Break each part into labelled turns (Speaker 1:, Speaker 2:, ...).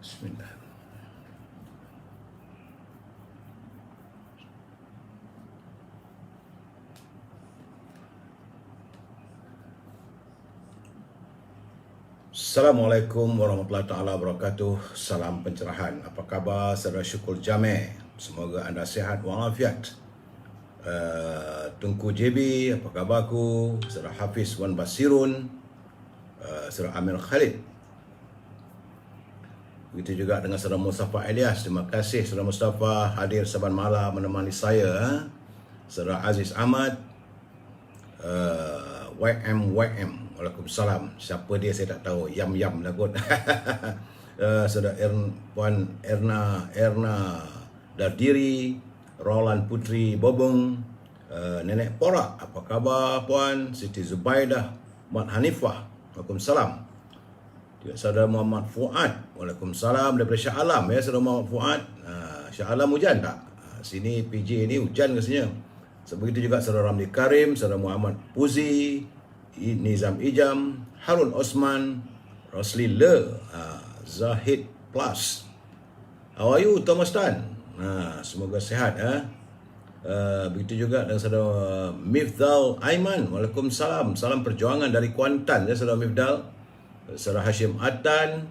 Speaker 1: Bismillah. Assalamualaikum warahmatullahi taala wabarakatuh. Salam pencerahan. Apa khabar saudara Syukur Jameh? Semoga anda sihat walafiat. Tunku JB, apa khabarku? Saudara Hafiz Wan Basirun, saudara Amir Khalid. Begitu juga dengan saudara Mustafa Elias. Terima kasih saudara Mustafa hadir saban malam menemani saya. Saudara Aziz Ahmad, YM. Waalaikumsalam. Siapa dia saya tak tahu. Yam lah kot. Saudara Puan Erna Dardiri, Roland Putri Bobong, Nenek Porak, apa khabar Puan? Siti Zubaidah, Mat Hanifah, Waalaikumsalam. Juga saudara Muhammad Fuad, Waalaikumsalam, daripada Shah Alam ya saudara Muhammad Fuad. Shah Alam hujan tak? Sini PJ ni hujan rasanya. Begitu juga saudara Ramli Karim, saudara Muhammad Puzi, Nizam Ijam, Harun Osman, Rosli Le, Zahid Plus. How are you Thomas Tan? Semoga sihat begitu juga dengan saudara Mifdal Aiman, Waalaikumsalam. Salam perjuangan dari Kuantan ya saudara Mifdal. Saudara Hashim Atan,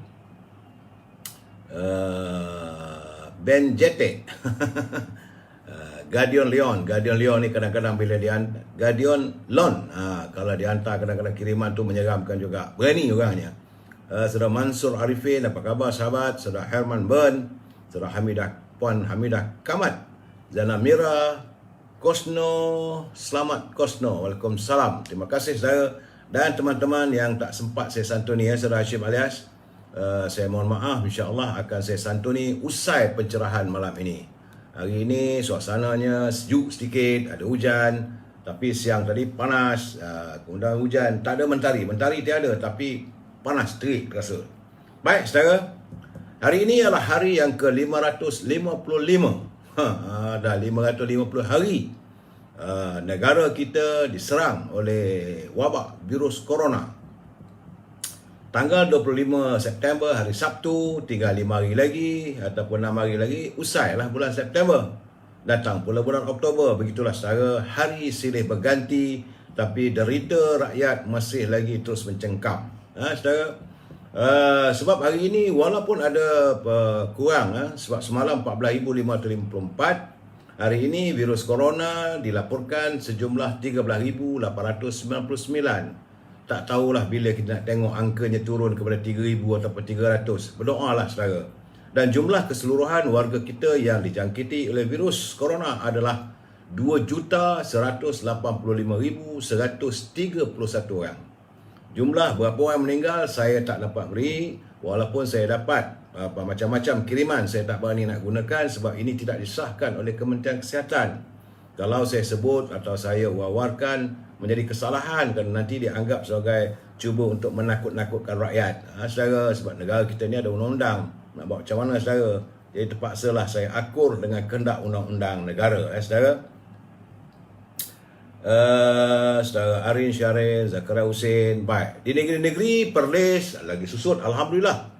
Speaker 1: Ben Jete, Guardian Leon ni kadang-kadang bila Guardian Lon, kalau dihantar kadang-kadang kiriman tu menyeramkan juga, berani orangnya. Saudara Mansur Arifin, apa khabar sahabat? Saudara Herman Bern, saudara Puan Hamidah Kamat, Zana Mira, Kosno, selamat Kosno, Waalaikumsalam. Terima kasih saudara. Dan teman-teman yang tak sempat saya santuni ya saudara Hashim alias, saya mohon maaf, insya-Allah akan saya santuni usai pencerahan malam ini. Hari ini suasananya sejuk sedikit, ada hujan, tapi siang tadi panas, kemudian hujan, tak ada mentari tiada, tapi panas terik terasa. Baik saudara, hari ini adalah hari yang ke-555. Dah 550 hari negara kita diserang oleh wabak virus corona. Tanggal 25 September hari Sabtu, tinggal 5 hari lagi ataupun 6 hari lagi usailah bulan September. Datang pula bulan Oktober. Begitulah saudara, hari silih berganti tapi derita rakyat masih lagi terus mencengkam. Saudara, sebab hari ini walaupun ada kurang, sebab semalam 14,554, hari ini virus corona dilaporkan sejumlah 13,899. Tak tahulah bila kita nak tengok angkanya turun kepada 3,000 ataupun 300. Berdoalah saudara. Dan jumlah keseluruhan warga kita yang dijangkiti oleh virus corona adalah 2,185,131 orang. Jumlah berapa orang meninggal saya tak dapat beri, walaupun saya dapat macam-macam kiriman, saya tak berani nak gunakan sebab ini tidak disahkan oleh Kementerian Kesihatan. Kalau saya sebut atau saya wawarkan menjadi kesalahan kerana nanti dianggap sebagai cuba untuk menakut-nakutkan rakyat. Saudara, sebab negara kita ni ada undang-undang. Nak buat macam mana saudara? Jadi terpaksalah saya akur dengan kehendak undang-undang negara. Saudara, saudara Arin Syarif, Zakaria Hussein. Baik, di negeri-negeri Perlis lagi susut, alhamdulillah.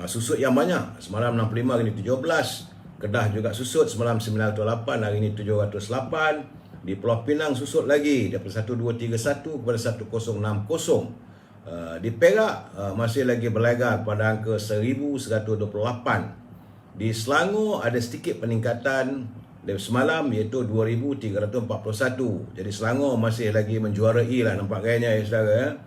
Speaker 1: Susut yang banyak. Semalam 65, hari ini 17. Kedah juga susut, semalam 908, hari ini 708. Di Pulau Pinang susut lagi daripada 1231 kepada 1060. Di Perak masih lagi berlaga pada angka 1128. Di Selangor ada sedikit peningkatan dari semalam iaitu 2341. Jadi Selangor masih lagi menjuarai lah nampak gayanya ya saudara.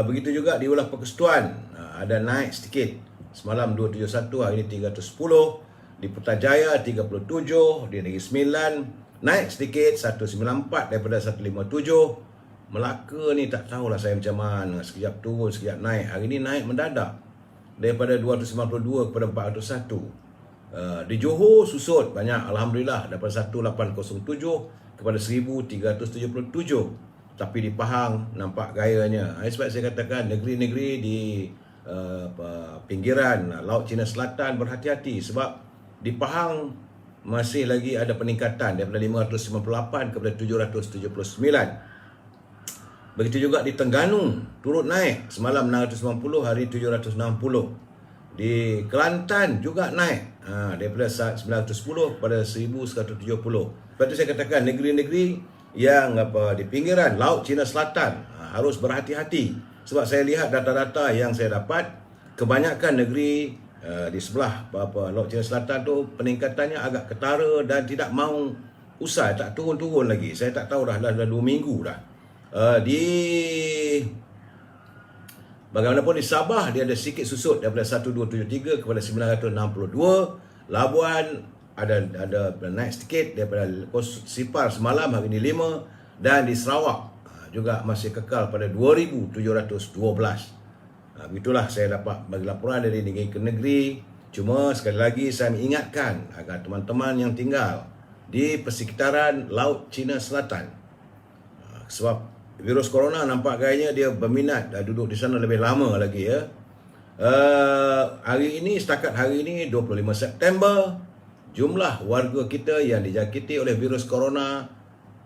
Speaker 1: Begitu juga di Wilayah Persekutuan ada naik sedikit. Semalam 271, hari ini 310. Di Putrajaya 37, di Negeri Sembilan naik sedikit 194 daripada 157. Melaka ni tak tahulah saya macam mana, sekejap turun sekejap naik. Hari ni naik mendadak daripada 292 kepada 401. Di Johor susut banyak, alhamdulillah, daripada 1807 kepada 1377. Tapi di Pahang nampak gayanya. Sebab saya katakan negeri-negeri di pinggiran Laut Cina Selatan berhati-hati sebab di Pahang masih lagi ada peningkatan daripada 598 kepada 779. Begitu juga di Terengganu turut naik, semalam 690, hari 760. Di Kelantan juga naik daripada 910 kepada 1170. Lepas tu saya katakan negeri-negeri yang di pinggiran Laut Cina Selatan harus berhati-hati. Sebab saya lihat data-data yang saya dapat, kebanyakan negeri di sebelah Laut Cina Selatan tu peningkatannya agak ketara dan tidak mau usai, tak turun-turun lagi. Saya tak tahu dah 2 minggu dah. Bagaimanapun di Sabah dia ada sikit susut daripada 1273 kepada 962. Labuan ada naik sedikit daripada Sipar semalam, hari ini 5. Dan di Sarawak juga masih kekal pada 2712. Begitulah saya dapat bagi laporan dari negeri ke negeri. Cuma sekali lagi saya mengingatkan agar teman-teman yang tinggal di persekitaran Laut Cina Selatan, sebab virus corona nampak gayanya dia berminat duduk di sana lebih lama lagi ya. Setakat hari ini 25 September, jumlah warga kita yang dijangkiti oleh virus corona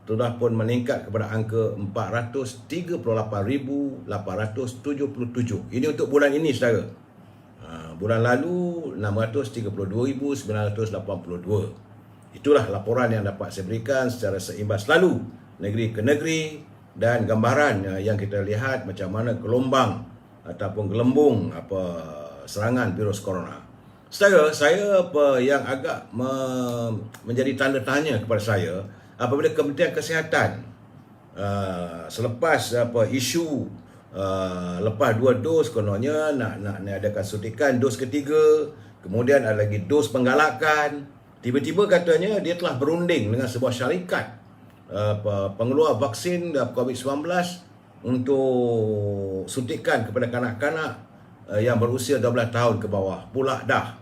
Speaker 1: sudah pun meningkat kepada angka 438,877. Ini untuk bulan ini saudara. Bulan lalu 632,982. Itulah laporan yang dapat saya berikan secara seimbang selalu negeri ke negeri, dan gambaran yang kita lihat macam mana gelombang ataupun gelembung serangan virus corona. Saudara, saya yang agak menjadi tanda tanya kepada saya apabila Kementerian Kesihatan selepas isu lepas 2 dos kononnya nak adakan suntikan dos ketiga, kemudian ada lagi dos penggalakan, tiba-tiba katanya dia telah berunding dengan sebuah syarikat pengeluar vaksin COVID-19 untuk suntikan kepada kanak-kanak yang berusia 12 tahun ke bawah. Pula dah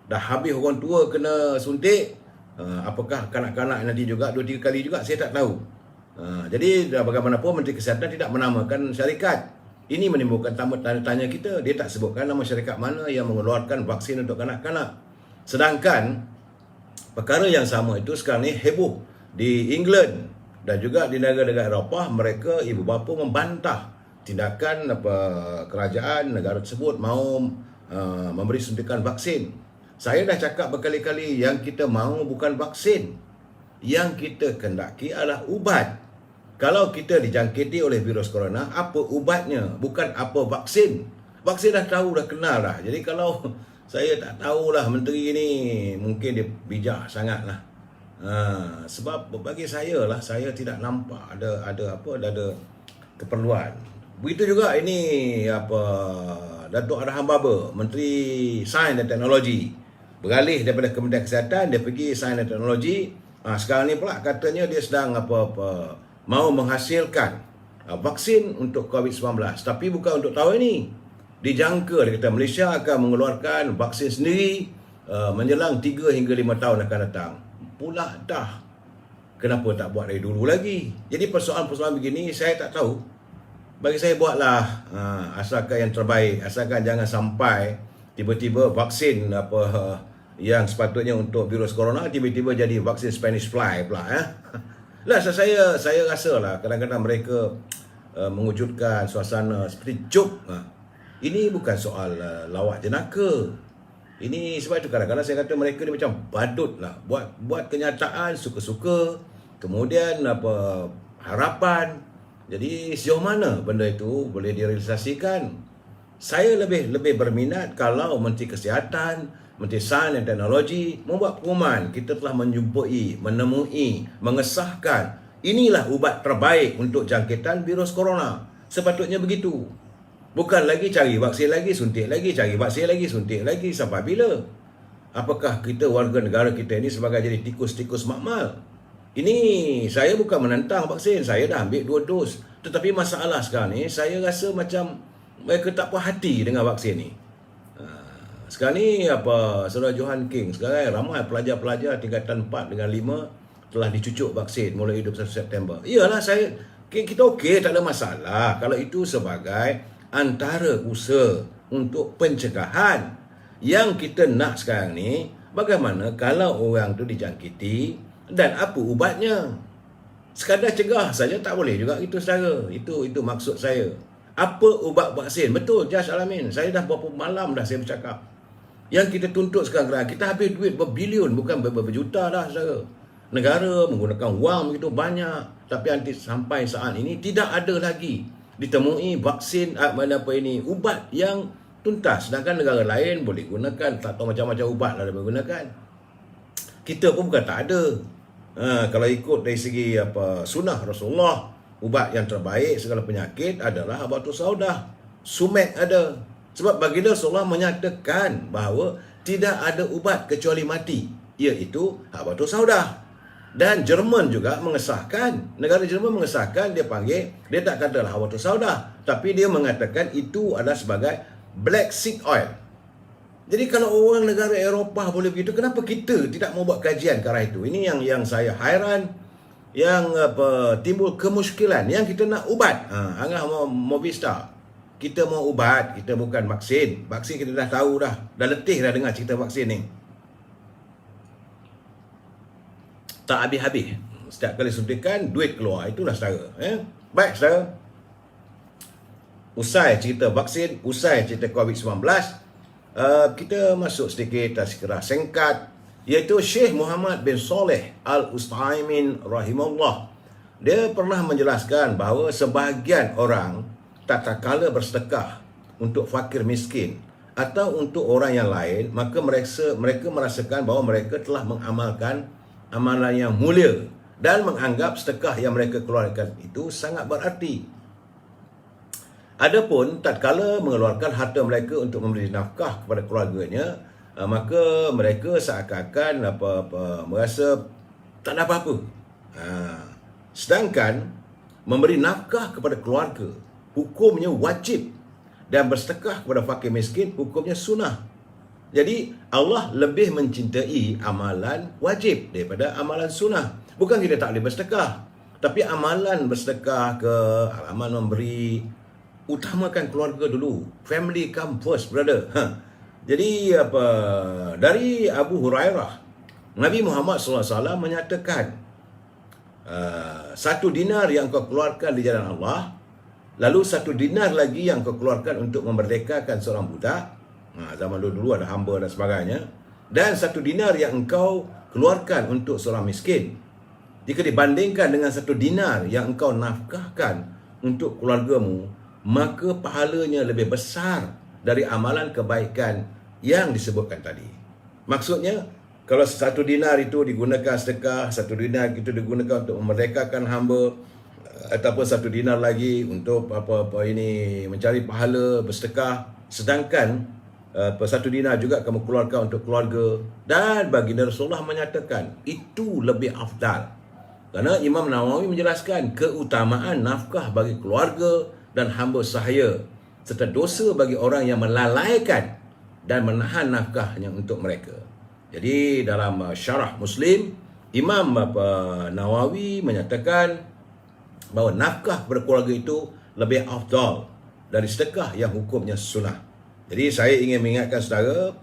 Speaker 1: habis orang tua kena suntik, apakah kanak-kanak nanti juga 2-3 kali juga, saya tak tahu. Jadi bagaimanapun Menteri Kesihatan tidak menamakan syarikat. Ini menimbulkan tanda tanya kita. Dia tak sebutkan nama syarikat mana yang mengeluarkan vaksin untuk kanak-kanak. Sedangkan perkara yang sama itu sekarang ni heboh di England dan juga di negara-negara Eropah. Mereka ibu bapa membantah tindakan kerajaan negara tersebut mau memberi suntikan vaksin. Saya dah cakap berkali-kali, yang kita mahu bukan vaksin, yang kita kendaki adalah ubat. Kalau kita dijangkiti oleh virus corona, apa ubatnya, bukan apa vaksin. Vaksin dah tahu, dah kenal dah. Jadi kalau saya tak tahulah menteri ni, mungkin dia bijak sangat lah. Sebab bagi saya lah, saya tidak nampak ada keperluan. Begitu juga ini Datuk Arham Baba, Menteri Sains dan Teknologi, beralih daripada Kementerian Kesihatan, dia pergi Sains dan Teknologi. Sekarang ni pula katanya dia sedang mau menghasilkan vaksin untuk COVID-19, tapi bukan untuk tahun ini. Dijangka dia kata Malaysia akan mengeluarkan vaksin sendiri menjelang 3 hingga 5 tahun akan datang. Pula dah, kenapa tak buat dari dulu lagi? Jadi persoalan-persoalan begini saya tak tahu. Bagi saya buatlah asalkan yang terbaik, asalkan jangan sampai tiba-tiba vaksin yang sepatutnya untuk virus corona tiba-tiba jadi vaksin Spanish fly pula Lah saya rasa lah kadang-kadang mereka mewujudkan suasana seperti joke. Ini bukan soal lawak jenaka. Ini sebab itu kadang-kadang saya kata mereka ni macam badut lah, buat kenyataan suka-suka, kemudian harapan. Jadi sejauh mana benda itu boleh direalisasikan? Saya lebih berminat kalau Menteri Kesihatan, Menteri Sains dan Teknologi membuat pengumuman, kita telah menemui, mengesahkan inilah ubat terbaik untuk jangkitan virus corona. Sepatutnya begitu. Bukan lagi cari vaksin lagi, suntik lagi, cari vaksin lagi, suntik lagi. Sampai bila? Apakah kita, warga negara kita ini sebagai jadi tikus-tikus makmal? Ini saya bukan menentang vaksin, saya dah ambil 2 dos. Tetapi masalah sekarang ni, saya rasa macam mereka tak puas hati dengan vaksin ni. Sekarang ni Saudara Johan King, sekarang ramai pelajar-pelajar tingkatan 4 dengan 5 telah dicucuk vaksin mulai 21 September. Iyalah, kita okey, tak ada masalah kalau itu sebagai antara usaha untuk pencegahan. Yang kita nak sekarang ni, bagaimana kalau orang tu dijangkiti dan apa ubatnya? Sekadar cegah saja tak boleh juga itu saudara. Itu maksud saya. Apa ubat vaksin? Betul Jas Alamin. Saya dah berapa malam dah saya bercakap. Yang kita tuntut sekarang, kita habis duit berbilion, bukan berjuta dah, saudara. Negara menggunakan wang begitu banyak, tapi nanti sampai saat ini tidak ada lagi ditemui vaksin ubat yang tuntas. Sedangkan negara lain boleh gunakan, tak tahu macam-macam ubat lah dia boleh gunakan. Kita pun bukan tak ada. Kalau ikut dari segi sunnah Rasulullah, ubat yang terbaik segala penyakit adalah habatus saudah. Sumek ada. Sebab baginda Rasulullah menyatakan bahawa tidak ada ubat kecuali mati, iaitu habatus saudah. Dan Jerman juga mengesahkan, negara Jerman mengesahkan, dia tak katalah habatus saudah, tapi dia mengatakan itu adalah sebagai black seed oil. Jadi kalau orang negara Eropah boleh begitu, kenapa kita tidak mau buat kajian ke arah itu? Ini yang saya hairan, yang timbul kemusykilan. Yang kita nak ubat, Angah mau vista. Kita mau ubat, kita bukan vaksin. Vaksin kita dah tahu dah letih dah dengar cerita vaksin ni. Tak habis-habis. Setiap kali suntikan, duit keluar. Itulah saudara. Baik saudara. Usai cerita vaksin, usai cerita COVID-19, kita masuk sedikit tazkirah singkat, iaitu Syekh Muhammad bin Saleh Al-Utsaimin rahimahullah. Dia pernah menjelaskan bahawa sebahagian orang tak kala bersedekah untuk fakir miskin atau untuk orang yang lain, maka mereka merasakan bahawa mereka telah mengamalkan amalan yang mulia dan menganggap sedekah yang mereka keluarkan itu sangat berarti. Adapun tatkala mengeluarkan harta mereka untuk memberi nafkah kepada keluarganya, maka mereka seakan-akan merasa tak ada apa-apa. Sedangkan memberi nafkah kepada keluarga hukumnya wajib, dan bersedekah kepada fakir miskin hukumnya sunnah. Jadi Allah lebih mencintai amalan wajib daripada amalan sunnah. Bukan kita tak boleh bersedekah, tapi amalan bersedekah amalan memberi, utamakan keluarga dulu. Family come first, brother. Jadi dari Abu Hurairah, Nabi Muhammad SAW menyatakan, 1 dinar yang kau keluarkan di jalan Allah, lalu 1 dinar lagi yang kau keluarkan untuk memerdekakan seorang budak. Zaman dulu ada hamba dan sebagainya. Dan 1 dinar yang engkau keluarkan untuk seorang miskin, jika dibandingkan dengan 1 dinar yang engkau nafkahkan untuk keluargamu, maka pahalanya lebih besar dari amalan kebaikan yang disebutkan tadi. Maksudnya, kalau 1 dinar itu digunakan sedekah, 1 dinar itu digunakan untuk memerdekakan hamba, ataupun 1 dinar lagi untuk mencari pahala bersedekah, sedangkan 1 dinar juga kamu keluarkan untuk keluarga, dan baginda Rasulullah menyatakan itu lebih afdal. Kerana Imam Nawawi menjelaskan keutamaan nafkah bagi keluarga dan hamba sahaya, serta dosa bagi orang yang melalaikan dan menahan nafkahnya untuk mereka. Jadi dalam syarah Muslim, Imam Nawawi menyatakan bahawa nafkah kepada keluarga itu lebih afdal dari sedekah yang hukumnya sunnah. Jadi saya ingin mengingatkan saudara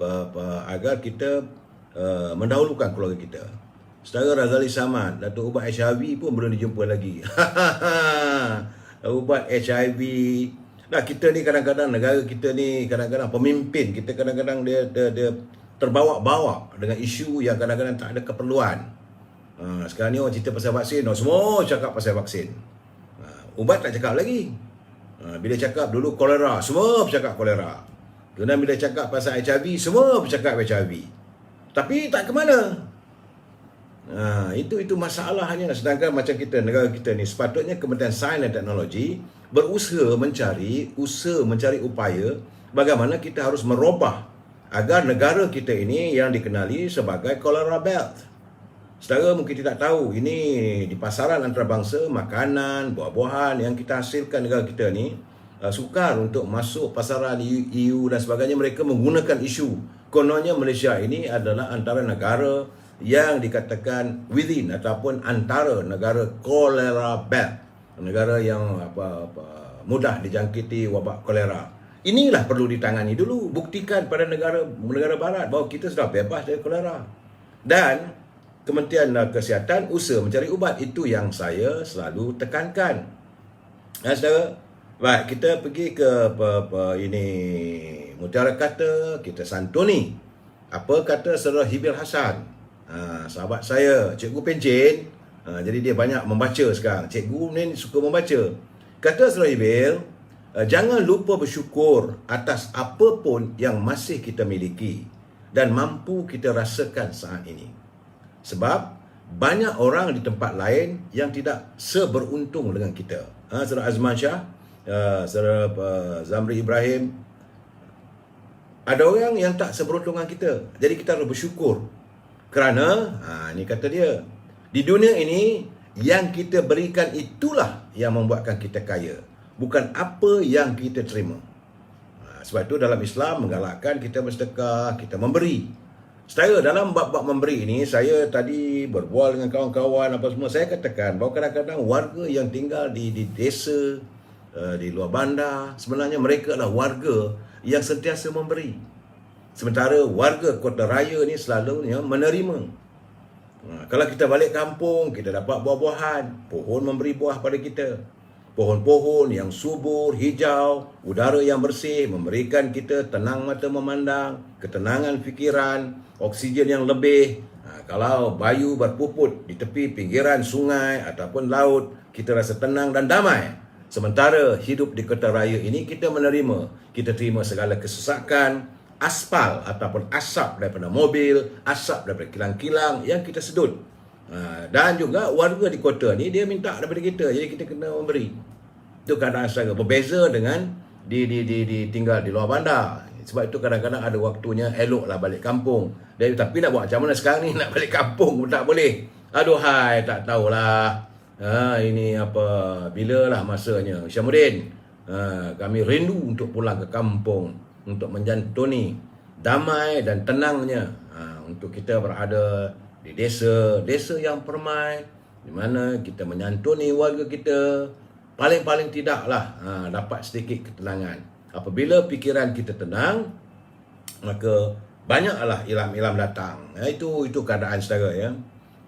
Speaker 1: agar kita mendahulukan keluarga kita. Saudara Razali Samad, Datuk ubat HIV pun belum dijumpa lagi. Ubat HIV. Nah, kita ni kadang-kadang, negara kita ni kadang-kadang pemimpin kita kadang-kadang dia terbawa-bawa dengan isu yang kadang-kadang tak ada keperluan. Sekarang ni orang cerita pasal vaksin, semua cakap pasal vaksin. Ubat tak cakap lagi. Bila cakap dulu kolera, semua bercakap kolera. Kemudian bila cakap pasal HIV, semua bercakap HIV. Tapi tak ke mana. Itu masalahnya. Sedangkan macam kita, negara kita ni, sepatutnya Kementerian Sains dan Teknologi berusaha mencari upaya bagaimana kita harus merubah agar negara kita ini yang dikenali sebagai Cholera Belt. Saudara mungkin tidak tahu, ini di pasaran antarabangsa, makanan, buah-buahan yang kita hasilkan negara kita ni sukar untuk masuk pasaran EU dan sebagainya. Mereka menggunakan isu kononnya Malaysia ini adalah antara negara yang dikatakan within ataupun antara negara Cholera Belt, negara yang mudah dijangkiti wabak kolera. Inilah perlu ditangani dulu. Buktikan pada negara barat bahawa kita sudah bebas dari kolera. Dan Kementerian Kesihatan usaha mencari ubat. Itu yang saya selalu tekankan. Saudara, baik, kita pergi ke Mutiara Kata, kita santuni Apa kata Saudara Hibil Hasan, sahabat saya, Cikgu Pencen. Jadi dia banyak membaca sekarang. Cikgu ni suka membaca. Kata Saudara Hibil, jangan lupa bersyukur atas apa pun yang masih kita miliki dan mampu kita rasakan saat ini. Sebab banyak orang di tempat lain yang tidak seberuntung dengan kita. Saudara Azman Shah, Saudara Zamri Ibrahim, ada orang yang tak seberuntung dengan kita. Jadi kita harus bersyukur. Kerana, ni kata dia, di dunia ini, yang kita berikan itulah yang membuatkan kita kaya. Bukan apa yang kita terima. Sebab itu dalam Islam menggalakkan kita bersedekah, kita memberi. Saya dalam bab-bab memberi ini, saya tadi berbual dengan kawan-kawan apa semua, saya katakan bahawa kadang-kadang warga yang tinggal di desa, di luar bandar, sebenarnya mereka adalah warga yang sentiasa memberi. Sementara warga kota raya ni selalunya menerima. Kalau kita balik kampung, kita dapat buah-buahan, pohon memberi buah pada kita. Pohon-pohon yang subur, hijau, udara yang bersih memberikan kita tenang mata memandang, ketenangan fikiran, oksigen yang lebih. Kalau bayu berpuput di tepi pinggiran sungai ataupun laut, kita rasa tenang dan damai. Sementara hidup di kota raya ini kita menerima, kita terima segala kesesakan, aspal ataupun asap daripada mobil, asap daripada kilang-kilang yang kita sedut. Dan juga warga di kota ni dia minta daripada kita, jadi kita kena memberi. Itu keadaan secara berbeza dengan di tinggal di luar bandar. Sebab itu kadang-kadang ada waktunya eloklah balik kampung. Tapi nak buat macam mana sekarang ni, nak balik kampung pun tak boleh. Aduhai, tak tahulah. Ini apa, bilalah masanya. Syamuddin, kami rindu untuk pulang ke kampung, untuk menjantuni damai dan tenangnya, untuk kita berada di desa yang permai, di mana kita menyantuni warga kita, paling-paling tidaklah dapat sedikit ketenangan. Apabila fikiran kita tenang, maka banyaklah ilham-ilham datang. Itu keadaan saudara ya.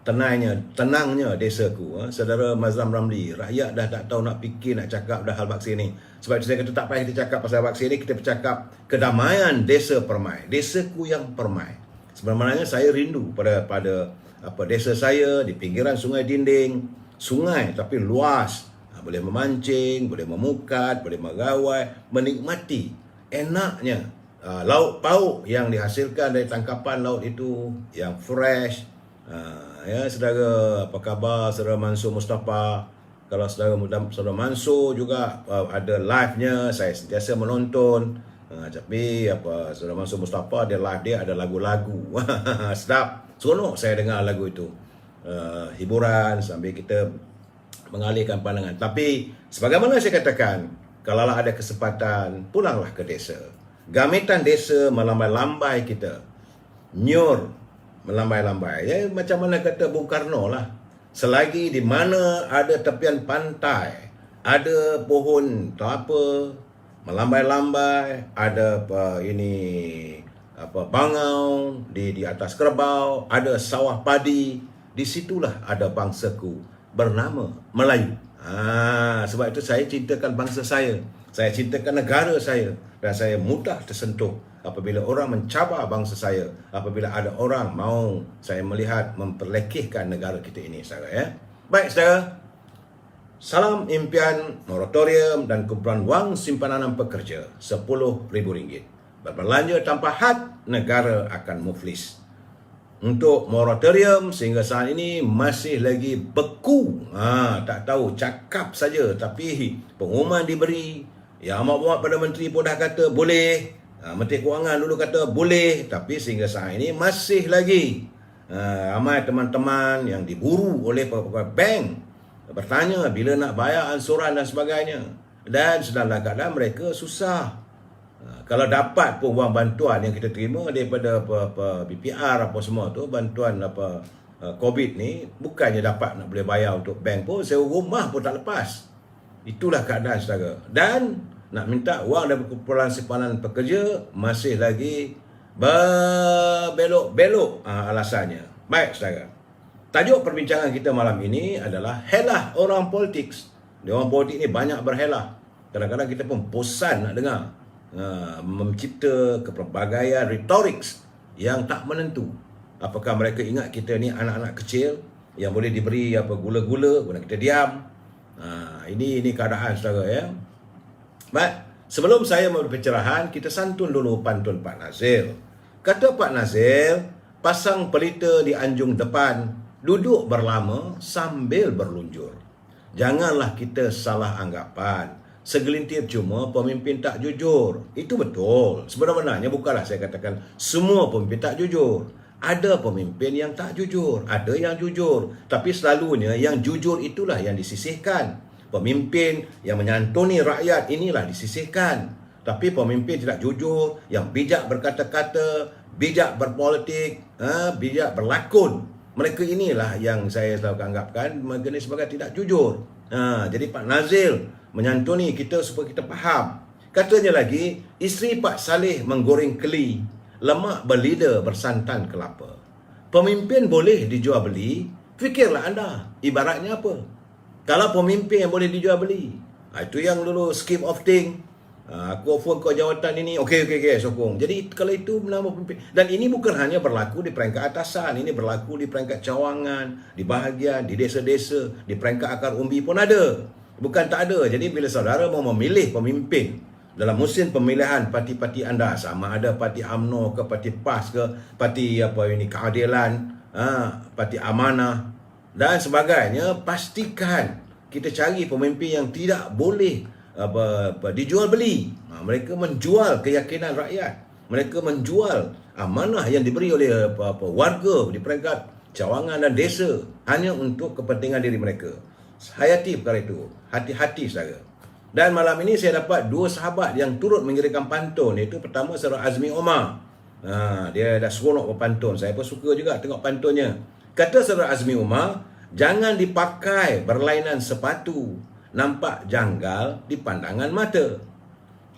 Speaker 1: Tenangnya desaku. Saudara Mazlam Ramli, rakyat dah tak tahu nak fikir, nak cakap dah hal vaksin ni. Sebab itu saya kata tak payah kita cakap pasal vaksin ni, kita bercakap kedamaian desa permai, desaku yang permai. Sebenarnya saya rindu pada desa saya di pinggiran Sungai Dinding, sungai tapi luas, boleh memancing, boleh memukat, boleh megawai, menikmati enaknya lauk pauk yang dihasilkan dari tangkapan laut itu yang fresh. Ya, saudara, apa khabar saudara Mansur Mustafa? Kalau saudara Mansur juga ada live-nya, saya sentiasa menonton. Tapi saudara Mansur Mustafa, dia live dia ada lagu-lagu. Sedap, seronok saya dengar lagu itu. Hiburan sambil kita mengalihkan pandangan. Tapi sebagaimana saya katakan, kalaulah ada kesempatan, pulanglah ke desa. Gamitan desa melambai-lambai kita. Nyur melambai-lambai. Ya, macam mana kata Bung Karno lah. Selagi di mana ada tepian pantai, ada pohon kelapa melambai-lambai, ada bangau di atas kerbau, ada sawah padi, disitulah ada bangsaku bernama Melayu. Sebab itu saya cintakan bangsa saya cintakan negara saya, dan saya mudah tersentuh apabila orang mencabar bangsa saya, apabila ada orang mau saya melihat memperlekehkan negara kita ini, saudara ya. Baik saudara, salam impian moratorium dan kumpulan wang simpanan pekerja RM10,000. Berbelanja tanpa had, negara akan muflis. Untuk moratorium sehingga saat ini masih lagi beku. Tak tahu, cakap saja, tapi pengumuman diberi. Ya, amat-amat pada menteri pun dah kata boleh. Menteri Kewangan dulu kata boleh, tapi sehingga saat ini masih lagi ramai teman-teman yang diburu oleh pegawai bank bertanya bila nak bayar ansuran dan sebagainya, dan sedang dalam keadaan mereka susah. Kalau dapat pun wang bantuan yang kita terima daripada BPR apa semua tu, bantuan COVID ni, bukannya dapat nak boleh bayar untuk bank pun, sewa rumah pun tak lepas. Itulah keadaan saudara. Dan nak minta wang dari kumpulan simpanan pekerja masih lagi berbelok-belok alasannya. Baik saudara, tajuk perbincangan kita malam ini adalah helah orang politik. Orang politik ni banyak berhelah. Kadang-kadang kita pun bosan nak dengar, mencipta kepelbagaian retorik yang tak menentu. Apakah mereka ingat kita ni anak-anak kecil yang boleh diberi gula-gula, guna kita diam? Ini keadaan saudara ya. Baik, sebelum saya memberi pencerahan, kita santun dulu pantun Pak Nazil. Kata Pak Nazil, pasang pelita di anjung depan, duduk berlama sambil berlunjur. Janganlah kita salah anggapan. Segelintir cuma pemimpin tak jujur. Itu betul. Sebenarnya bukanlah saya katakan semua pemimpin tak jujur. Ada pemimpin yang tak jujur, ada yang jujur. Tapi selalunya yang jujur itulah yang disisihkan. Pemimpin yang menyantuni rakyat inilah disisihkan. Tapi pemimpin tidak jujur, yang bijak berkata-kata, bijak berpolitik, bijak berlakon, mereka inilah yang saya selalu anggapkan mengenai sebagai tidak jujur. Jadi Pak Nazil menyantuni kita supaya kita faham. Katanya lagi, isteri Pak Saleh menggoreng keli, lemak berlidah bersantan kelapa. Pemimpin boleh dijual beli, fikirlah anda, ibaratnya apa? Kalau pemimpin yang boleh dijual beli, itu yang dulu scheme of thing. Aku offer kau jawatan ini, okey, sokong. Jadi kalau itu nama pemimpin. Dan ini bukan hanya berlaku di peringkat atasan, ini berlaku di peringkat cawangan, di bahagian, di desa-desa, di peringkat akar umbi pun ada. Bukan tak ada. Jadi bila saudara mau memilih pemimpin dalam musim pemilihan parti-parti anda, sama ada parti UMNO ke parti PAS ke parti Keadilan, parti Amanah dan sebagainya, pastikan kita cari pemimpin yang tidak boleh dijual beli. Mereka menjual keyakinan rakyat, mereka menjual amanah yang diberi oleh warga di peringkat cawangan dan desa hanya untuk kepentingan diri mereka. Hayati perkara itu, hati-hati saudara. Dan malam ini saya dapat dua sahabat yang turut mengirimkan pantun. Iaitu pertama Saudara Azmi Omar. Dia dah seronok berpantun. Saya pun suka juga tengok pantunnya. Kata Saudara Azmi Omar, jangan dipakai berlainan sepatu, nampak janggal di pandangan mata.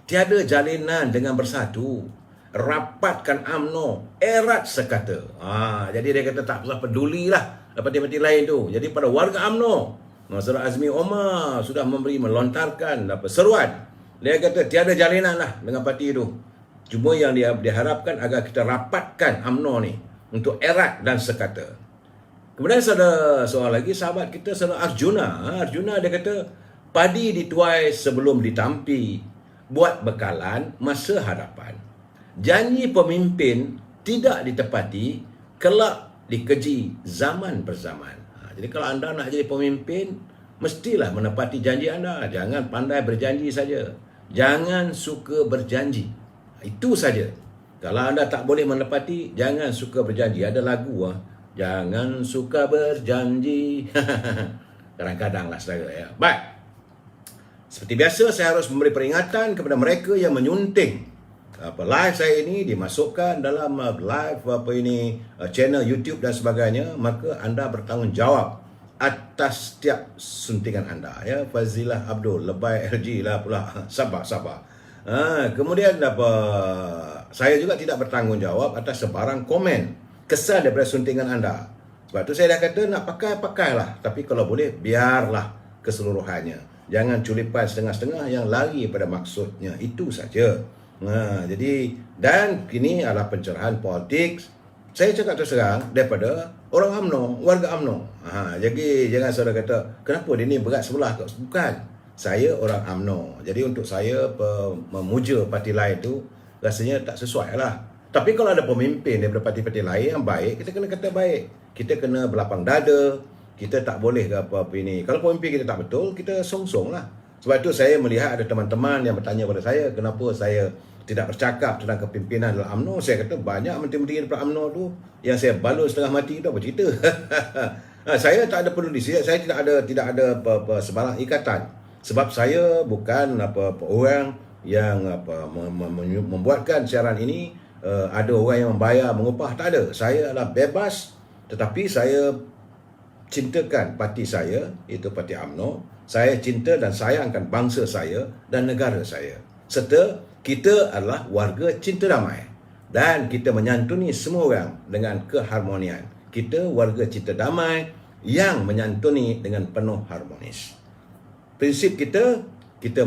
Speaker 1: Tiada jalinan dengan bersatu, rapatkan UMNO, erat sekata. Jadi dia kata tak usah pedulilah parti-parti lain tu. Jadi pada warga UMNO, Saudara Azmi Omar sudah melontarkan seruan. Dia kata tiada jalinan lah dengan parti itu. Cuma yang dia diharapkan agar kita rapatkan UMNO ni untuk erat dan sekata. Kemudian ada soal lagi, sahabat kita Saudara Arjuna. Arjuna dia kata, padi dituai sebelum ditampi, buat bekalan masa hadapan. Janji pemimpin tidak ditepati, kelak dikeji zaman berzaman. Jadi kalau anda nak jadi pemimpin, mestilah menepati janji anda. Jangan pandai berjanji saja. Jangan suka berjanji. Itu saja. Kalau anda tak boleh menepati, jangan suka berjanji. Ada lagu, jangan suka berjanji. Kadang-kadang lah saudara ya. Baik. Seperti biasa, saya harus memberi peringatan kepada mereka yang menyunting live saya ini dimasukkan dalam live channel YouTube dan sebagainya, maka anda bertanggungjawab atas setiap suntingan anda ya. Fazilah Abdul lebay LG lah pula. Sabar. Kemudian saya juga tidak bertanggungjawab atas sebarang komen kesan daripada suntingan anda. Sebab tu saya dah kata nak pakailah, tapi kalau boleh biarlah keseluruhannya. Jangan culipan setengah-setengah yang lari pada maksudnya. Itu saja. Jadi, dan kini adalah pencerahan politik. Saya cakap terus terang daripada orang UMNO, warga UMNO. Jadi jangan saudara kata, kenapa dia ni berat sebelah? Bukan. Saya orang UMNO. Jadi untuk saya memuja parti lain tu rasanya tak sesuai lah. Tapi kalau ada pemimpin daripada parti-parti lain yang baik, kita kena kata baik. Kita kena berlapang dada. Kita tak boleh ke apa-apa ini. Kalau pemimpin kita tak betul, kita song-song lah. Sebab itu saya melihat ada teman-teman yang bertanya kepada saya, kenapa saya tidak bercakap tentang kepimpinan dalam UMNO. Saya kata banyak menteri-menteri daripada UMNO tu yang saya balun setengah mati tu, apa cerita? Saya tak ada peduli. Saya tidak ada sebarang ikatan. Sebab saya bukan orang yang membuatkan siaran ini. Ada orang yang membayar, mengupah. Tak ada. Saya adalah bebas. Tetapi saya cintakan parti saya, itu parti UMNO. Saya cinta dan sayangkan bangsa saya dan negara saya. Serta kita adalah warga cinta damai. Dan kita menyantuni semua orang dengan keharmonian. Kita warga cinta damai yang menyantuni dengan penuh harmonis. Prinsip kita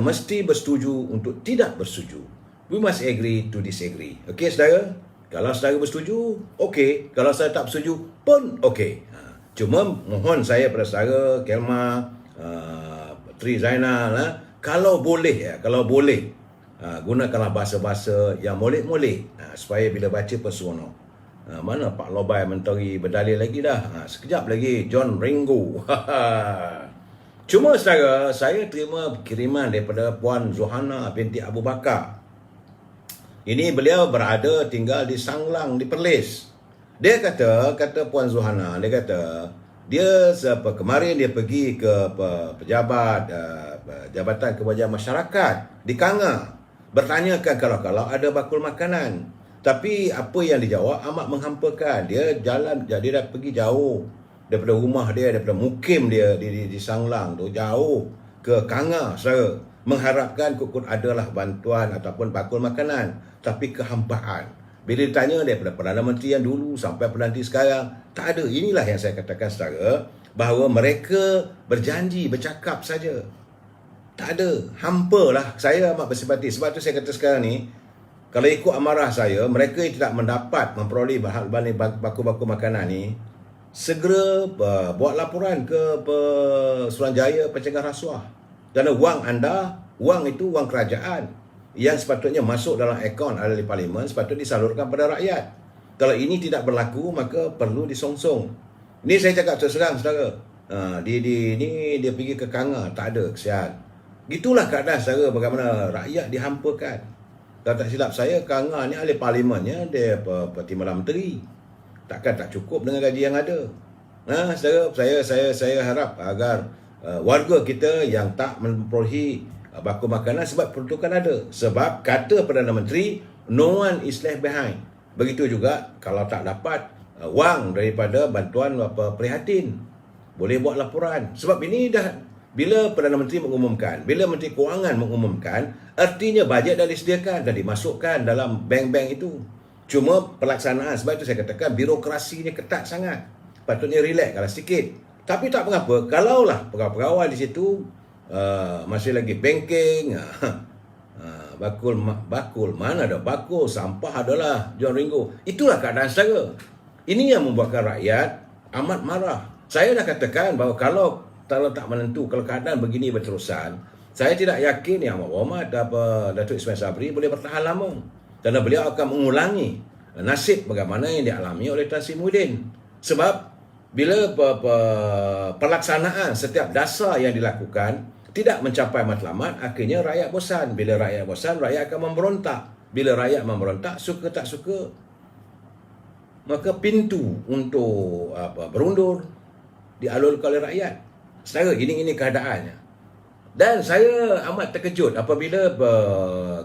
Speaker 1: mesti bersetuju untuk tidak bersetuju. We must agree to disagree. Okey saudara? Kalau saudara bersetuju, okey. Kalau saya tak bersetuju pun okey. Cuma mohon saya pada saudara Kelma, Tri Zainal, kalau boleh gunakanlah bahasa-bahasa yang molek-molek supaya bila baca pun seronok. Mana Pak Lobai Menteri berdalil lagi dah. Sekejap lagi John Ringo. Cuma saudara, saya terima kiriman daripada Puan Zohana binti Abu Bakar. Ini beliau berada tinggal di Sanglang, di Perlis. Dia kata Puan Zohana, dia kata, kemarin dia pergi ke pejabat Jabatan Kemajuan Masyarakat di Kanga. Bertanyakan kalau ada bakul makanan. Tapi apa yang dijawab amat menghampakan. Dia dah pergi jauh daripada rumah dia, daripada mukim dia di Sanglang tu, jauh ke Kanga, saudara. Mengharapkan kukut adalah bantuan ataupun bakul makanan. Tapi kehampaan. Bila ditanya daripada Perdana Menteri yang dulu sampai Perdana Menteri sekarang, tak ada. Inilah yang saya katakan, saudara, bahawa mereka berjanji, bercakap saja. Tak ada. Hampa lah. Saya amat bersimpati. Sebab tu saya kata sekarang ni, kalau ikut amarah saya, mereka yang tidak mendapat memperoleh bakul-bakul makanan ni, segera buat laporan ke Suruhanjaya Pencegah Rasuah. Kerana wang itu wang kerajaan yang sepatutnya masuk dalam akaun ahli parlimen, sepatutnya disalurkan pada rakyat. Kalau ini tidak berlaku, maka perlu disongsong. Ini saya cakap terserang, saudara. Dia pergi ke Kanga, tak ada, kesian. Gitulah keadaan, saudara, bagaimana rakyat dihampakan. Kalau tak silap saya, Kanga ni ahli parlimennya dia Timbalan Menteri. Takkan tak cukup dengan gaji yang ada. Saudara, saya harap agar warga kita yang tak memperolehi bakul makanan sebab peruntukan ada. Sebab kata Perdana Menteri, no one is left behind. Begitu juga kalau tak dapat wang daripada bantuan prihatin, boleh buat laporan. Sebab ini dah, bila Perdana Menteri mengumumkan, bila Menteri Kewangan mengumumkan, artinya bajet dah disediakan, dah dimasukkan dalam bank-bank itu. Cuma pelaksanaan, sebab itu saya katakan birokrasinya ketat sangat. Patutnya relax kalau sikit. Tapi tak mengapa, kalaulah pegawai-pegawai di situ masih lagi banking, bakul mana ada bakul, sampah adalah John Ringo. Itulah keadaan saudara. Ini yang membuatkan rakyat amat marah. Saya dah katakan bahawa kalau tak menentu, kalau keadaan begini berterusan, saya tidak yakin Yang Berhormat Datuk Ismail Sabri boleh bertahan lama. Kerana beliau akan mengulangi nasib bagaimana yang dialami oleh Tan Sri Muhyiddin. Sebab bila pelaksanaan setiap dasar yang dilakukan tidak mencapai matlamat, akhirnya rakyat bosan. Bila rakyat bosan, rakyat akan memberontak. Bila rakyat memberontak, suka tak suka, maka pintu untuk berundur dialurkan oleh rakyat. Saudara, ini keadaannya. Dan saya amat terkejut apabila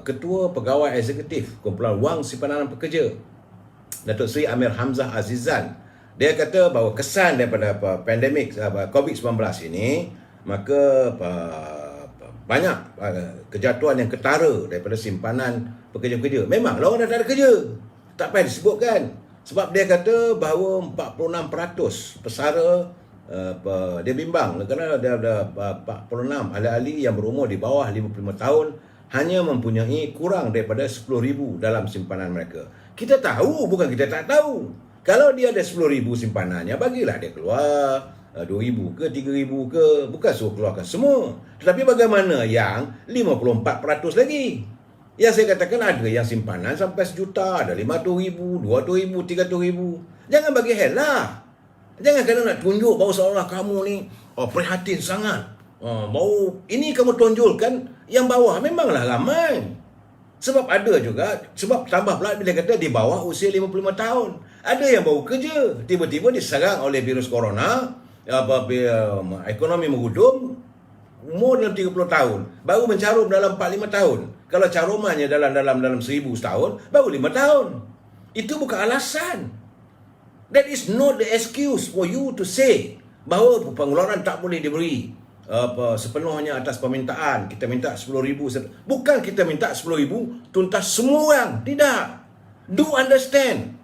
Speaker 1: Ketua Pegawai Eksekutif Kumpulan Wang Simpanan Pekerja, Datuk Seri Amir Hamzah Azizan, dia kata bahawa kesan daripada pandemik COVID-19 ini, maka banyak kejatuhan yang ketara daripada simpanan pekerja-pekerja. Memanglah orang dah tak ada kerja, tak payah disebutkan. Sebab dia kata bahawa 46% pesara, dia bimbang kerana ada 46 ahli-ahli yang berumur di bawah 55 tahun hanya mempunyai kurang daripada 10,000 dalam simpanan mereka. Kita tahu, bukan kita tak tahu. Kalau dia ada 10,000 simpanannya, bagilah dia keluar 2,000 ke 3,000 ke, bukan suruh keluarkan semua. Tetapi bagaimana yang 54% lagi? Yang saya katakan ada yang simpanan sampai 1,000,000, ada 500,000, 200,000, 300,000. Jangan bagi hell lah. Jangan kena nak tunjuk bahawa seolah kamu ni prihatin sangat. Bahawa ini kamu tunjukkan yang bawah memanglah ramai. Sebab ada juga, sebab tambah pula bila kata di bawah usia 55 tahun. Ada yang baru kerja, tiba-tiba diserang oleh virus corona, ekonomi menghudung, umur dalam 30 tahun, baru mencarum dalam 45 tahun. Kalau carumannya dalam 1,000 setahun, baru 5 tahun. Itu bukan alasan. That is not the excuse for you to say bahawa pengeluaran tak boleh diberi sepenuhnya atas permintaan. Kita minta 10,000. Bukan kita minta 10,000 tuntas semua orang. Tidak. Do understand.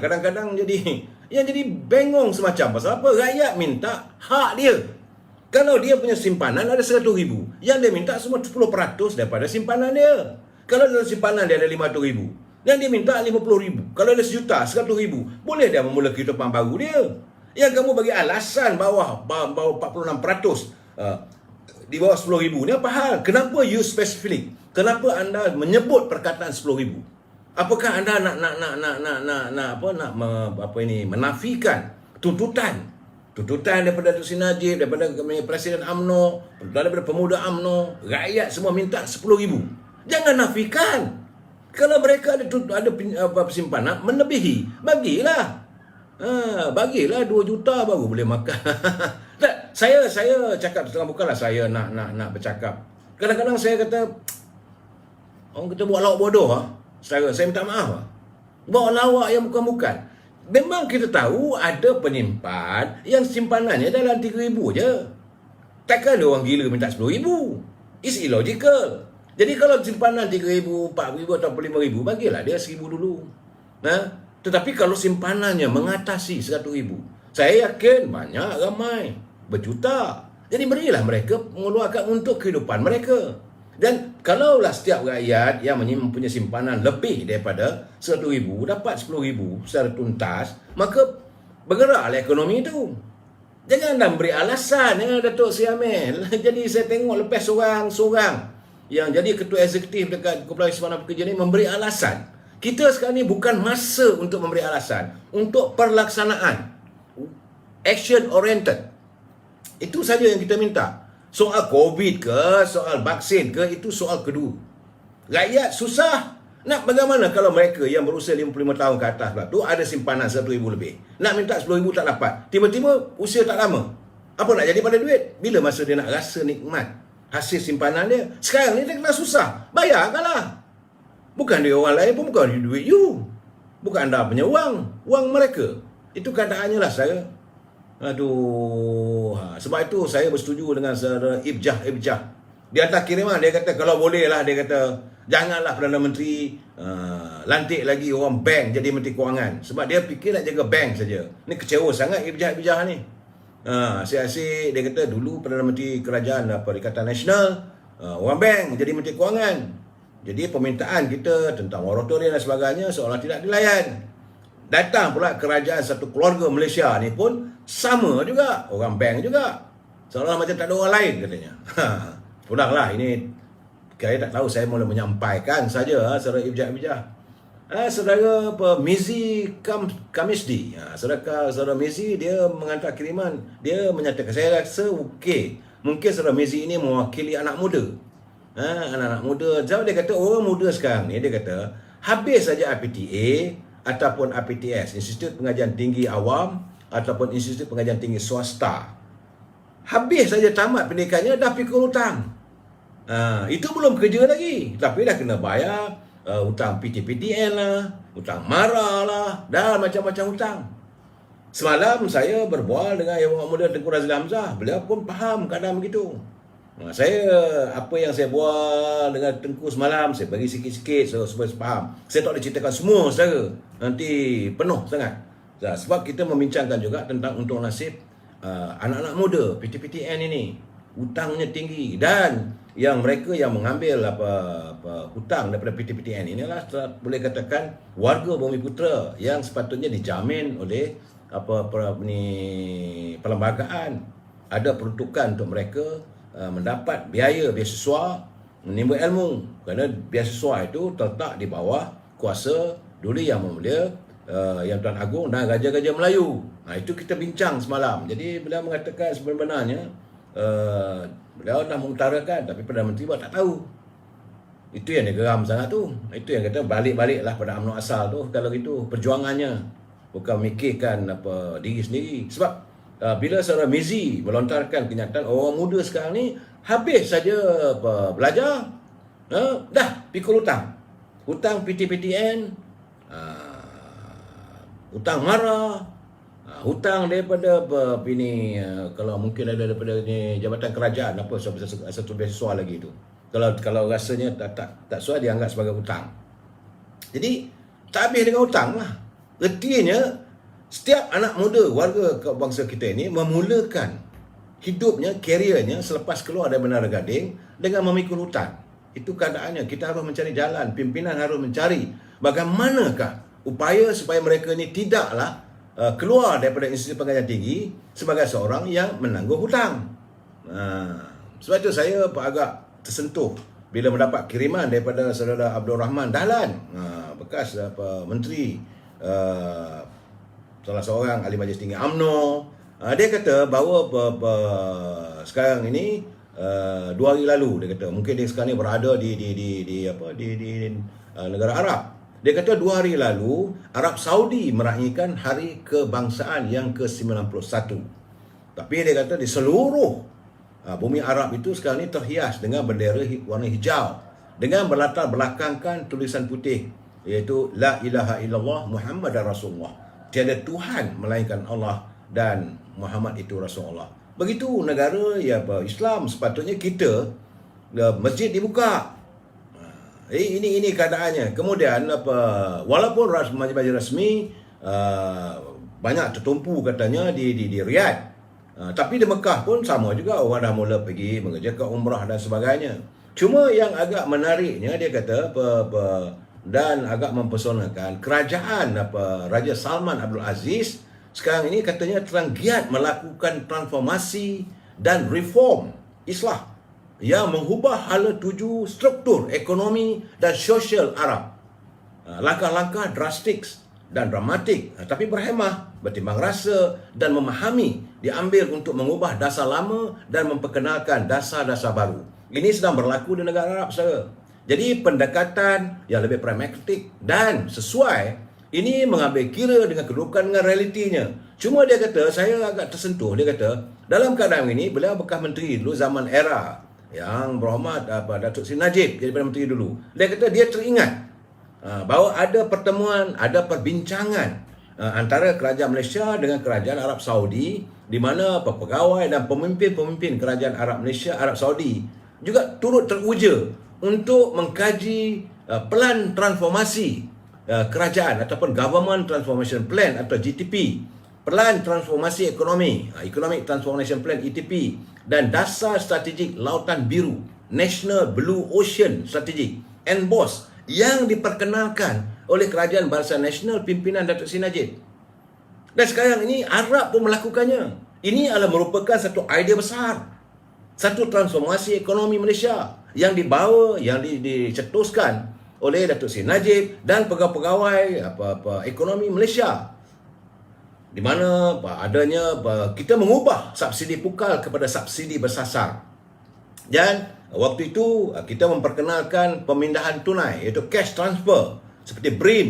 Speaker 1: Kadang-kadang jadi bengong semacam. Pasal apa? Rakyat minta hak dia. Kalau dia punya simpanan ada 100,000, yang dia minta semua 10% daripada simpanan dia. Kalau dalam simpanan dia ada 500,000, Dan dia minta 50,000. Kalau ada sejuta, 100,000, boleh dia memula kehidupan baru dia. Yang kamu bagi alasan bawah 46%, di bawah 10,000 ni apa hal? Kenapa you specific? Kenapa anda menyebut perkataan 10,000? Apakah anda nak menafikan tuntutan daripada Tun Sri Najib, daripada Presiden UMNO, daripada pemuda UMNO, rakyat semua minta 10,000. Jangan nafikan. Kalau mereka ada simpanan melebihi, bagilah. Bagilah 2 juta baru boleh makan. Tak, saya cakap terang, bukanlah saya nak bercakap. Kadang-kadang saya kata, orang kata buat lawak bodoh. Saya minta maaf. Buat lawak yang bukan-bukan. Memang kita tahu ada penyimpan yang simpanannya dalam 3,000 je. Takkan ada orang gila minta 10,000. It's illogical. Jadi kalau simpanan 3,000, 4,000 atau 5,000, bagilah dia 1,000 dulu. Tetapi kalau simpanannya mengatasi 100,000, saya yakin banyak ramai, berjuta. Jadi berilah mereka mengeluarkan untuk kehidupan mereka. Dan kalaulah setiap rakyat yang mempunyai simpanan lebih daripada 100,000 dapat 10,000 secara tuntas, maka bergeraklah ekonomi itu. Jangan dah beri alasan Datuk Seri Amil. Jadi saya tengok lepas seorang yang jadi ketua eksekutif dekat Kumpulan Simpanan Pekerja ni memberi alasan. Kita sekarang ni bukan masa untuk memberi alasan, untuk pelaksanaan. Action oriented. Itu saja yang kita minta. Soal COVID ke, soal vaksin ke, itu soal kedua. Rakyat susah. Nak bagaimana kalau mereka yang berusia 55 tahun ke atas pula tu ada simpanan 100,000 lebih. Nak minta 10,000 tak dapat. Tiba-tiba usia tak lama. Apa nak jadi pada duit? Bila masa dia nak rasa nikmat hasil simpanan dia? Sekarang ni dia kena susah. Bayarkanlah. Bukan dia orang lain pun, bukan duit you. Bukan anda punya wang mereka. Itu keadaannya lah saya. Sebab itu saya bersetuju dengan saudara Ibjah. Dia hantar kiriman, dia kata kalau boleh lah, dia kata janganlah Perdana Menteri lantik lagi orang bank jadi Menteri Kewangan. Sebab dia fikir nak jaga bank saja. Ni kecewa sangat Ibjah ni. Asyik-asyik dia kata dulu Perdana Menteri Kerajaan Perikatan Nasional, orang bank jadi Menteri Kewangan. Jadi permintaan kita tentang moratorium dan sebagainya seolah tidak dilayan. Datang pula kerajaan satu keluarga Malaysia ni pun sama juga, orang bank juga. Seolah macam tak ada orang lain katanya. Pulanglah ini, saya tak tahu, saya mula menyampaikan saja saudara Ibjah. Saudara Mizi Kamisdi. Saudara Mizi dia mengantar kiriman, dia menyatakan saya rasa okey. Mungkin saudara Mizi ini mewakili anak muda. Anak-anak muda. Sebab dia kata orang muda sekarang ni, dia kata habis saja IPTA ataupun IPTS, Institut Pengajian Tinggi Awam ataupun Institut Pengajian Tinggi Swasta. Habis saja tamat pendidikannya dah pikul hutang. Itu belum kerja lagi, tapi dah kena bayar hutang PTPTN lah, hutang MARA lah, dan macam-macam hutang. Semalam saya berbual dengan Yang Berhormat Muda Tengku Razli Hamzah. Beliau pun faham keadaan begitu. Apa yang saya bual dengan Tengku semalam, saya bagi sikit-sikit supaya faham. Saya tak boleh ceritakan semua saudara, nanti penuh sangat. Sebab kita membincangkan juga tentang untung nasib anak-anak muda PTPTN ini. Hutangnya tinggi, dan yang mereka yang mengambil hutang daripada PTPTN ini adalah boleh katakan warga Bumiputera yang sepatutnya dijamin oleh perlembagaan. Ada peruntukan untuk mereka mendapat biaya beasiswa menimba ilmu, kerana beasiswa itu terletak di bawah kuasa Duli Yang Mulia Yang Tuan Agong dan Raja-Raja Melayu. Itu kita bincang semalam. Jadi beliau mengatakan sebenarnya beliau dah mengutarakan, tapi Perdana Menteri buat tak tahu. Itu yang dia geram sangat tu. Itu yang kata balik-baliklah pada UMNO asal tu. Kalau gitu perjuangannya, bukan memikirkan diri sendiri. Sebab bila saudara Mizi melontarkan kenyataan orang muda sekarang ni habis saja belajar, dah pikul hutang. Hutang PTPTN, hutang MARA, hutang daripada kalau mungkin ada daripada Jabatan Kerajaan satu beasiswa lagi tu. Kalau rasanya tak sesuai, dianggap sebagai hutang. Jadi tak habis dengan hutang lah. Artinya setiap anak muda warga bangsa kita ini memulakan hidupnya, keriernya selepas keluar dari Menara Gading dengan memikul hutang. Itu keadaannya. Kita harus mencari jalan, pimpinan harus mencari bagaimanakah upaya supaya mereka ni tidaklah keluar daripada institusi pengajian tinggi sebagai seorang yang menangguh hutang. Sebab itu saya agak tersentuh bila mendapat kiriman daripada saudara Abdul Rahman Dahlan, bekas menteri, salah seorang ahli majlis tinggi UMNO. Dia kata bahawa sekarang ini 2 hari lalu, dia kata mungkin dia sekarang ni berada di negara Arab. Dia kata 2 hari lalu Arab Saudi meraihkan hari kebangsaan yang ke-91. Tapi dia kata di seluruh bumi Arab itu sekarang ni terhias dengan bendera warna hijau dengan berlatar belakangkan tulisan putih, iaitu La ilaha illallah Muhammadar Rasulullah. Tiada Tuhan melainkan Allah dan Muhammad itu Rasulullah. Begitu negara Islam sepatutnya kita masjid dibuka. Ini keadaannya. Kemudian walaupun majlis rasmi banyak tertumpu katanya di Riyadh, tapi di Mekah pun sama juga, orang dah mula pergi mengerjakan umrah dan sebagainya. Cuma yang agak menariknya, dia kata dan agak mempesonakan, kerajaan Raja Salman Abdul Aziz sekarang ini katanya terang giat melakukan transformasi dan reform Islah yang mengubah hala tuju struktur ekonomi dan sosial Arab. Langkah-langkah drastik dan dramatik, tapi berhemah, bertimbang rasa dan memahami diambil untuk mengubah dasar lama dan memperkenalkan dasar-dasar baru. Ini sedang berlaku di negara Arab, saudara. Jadi pendekatan yang lebih pragmatik dan sesuai ini mengambil kira dengan kedudukan dengan realitinya. Cuma dia kata, saya agak tersentuh, dia kata dalam keadaan ini, beliau bekas menteri dulu zaman era yang berhormat Datuk Seri Najib jadi Perdana Menteri dulu. Dia kata dia teringat bahawa ada pertemuan, ada perbincangan antara kerajaan Malaysia dengan kerajaan Arab Saudi, di mana pegawai dan pemimpin-pemimpin kerajaan Arab Malaysia, Arab Saudi juga turut teruja untuk mengkaji pelan transformasi kerajaan ataupun Government Transformation Plan atau GTP, pelan transformasi ekonomi, Economic Transformation Plan ETP, dan dasar strategik Lautan Biru, National Blue Ocean Strategic, NBOS, yang diperkenalkan oleh Kerajaan Barisan Nasional pimpinan Datuk Seri Najib. Dan sekarang ini Arab pun melakukannya. Ini adalah merupakan satu idea besar, satu transformasi ekonomi Malaysia yang dibawa, yang dicetuskan oleh Datuk Seri Najib dan pegawai-pegawai ekonomi Malaysia, di mana adanya kita mengubah subsidi pukal kepada subsidi bersasar. Dan waktu itu kita memperkenalkan pemindahan tunai, iaitu cash transfer seperti BRIM.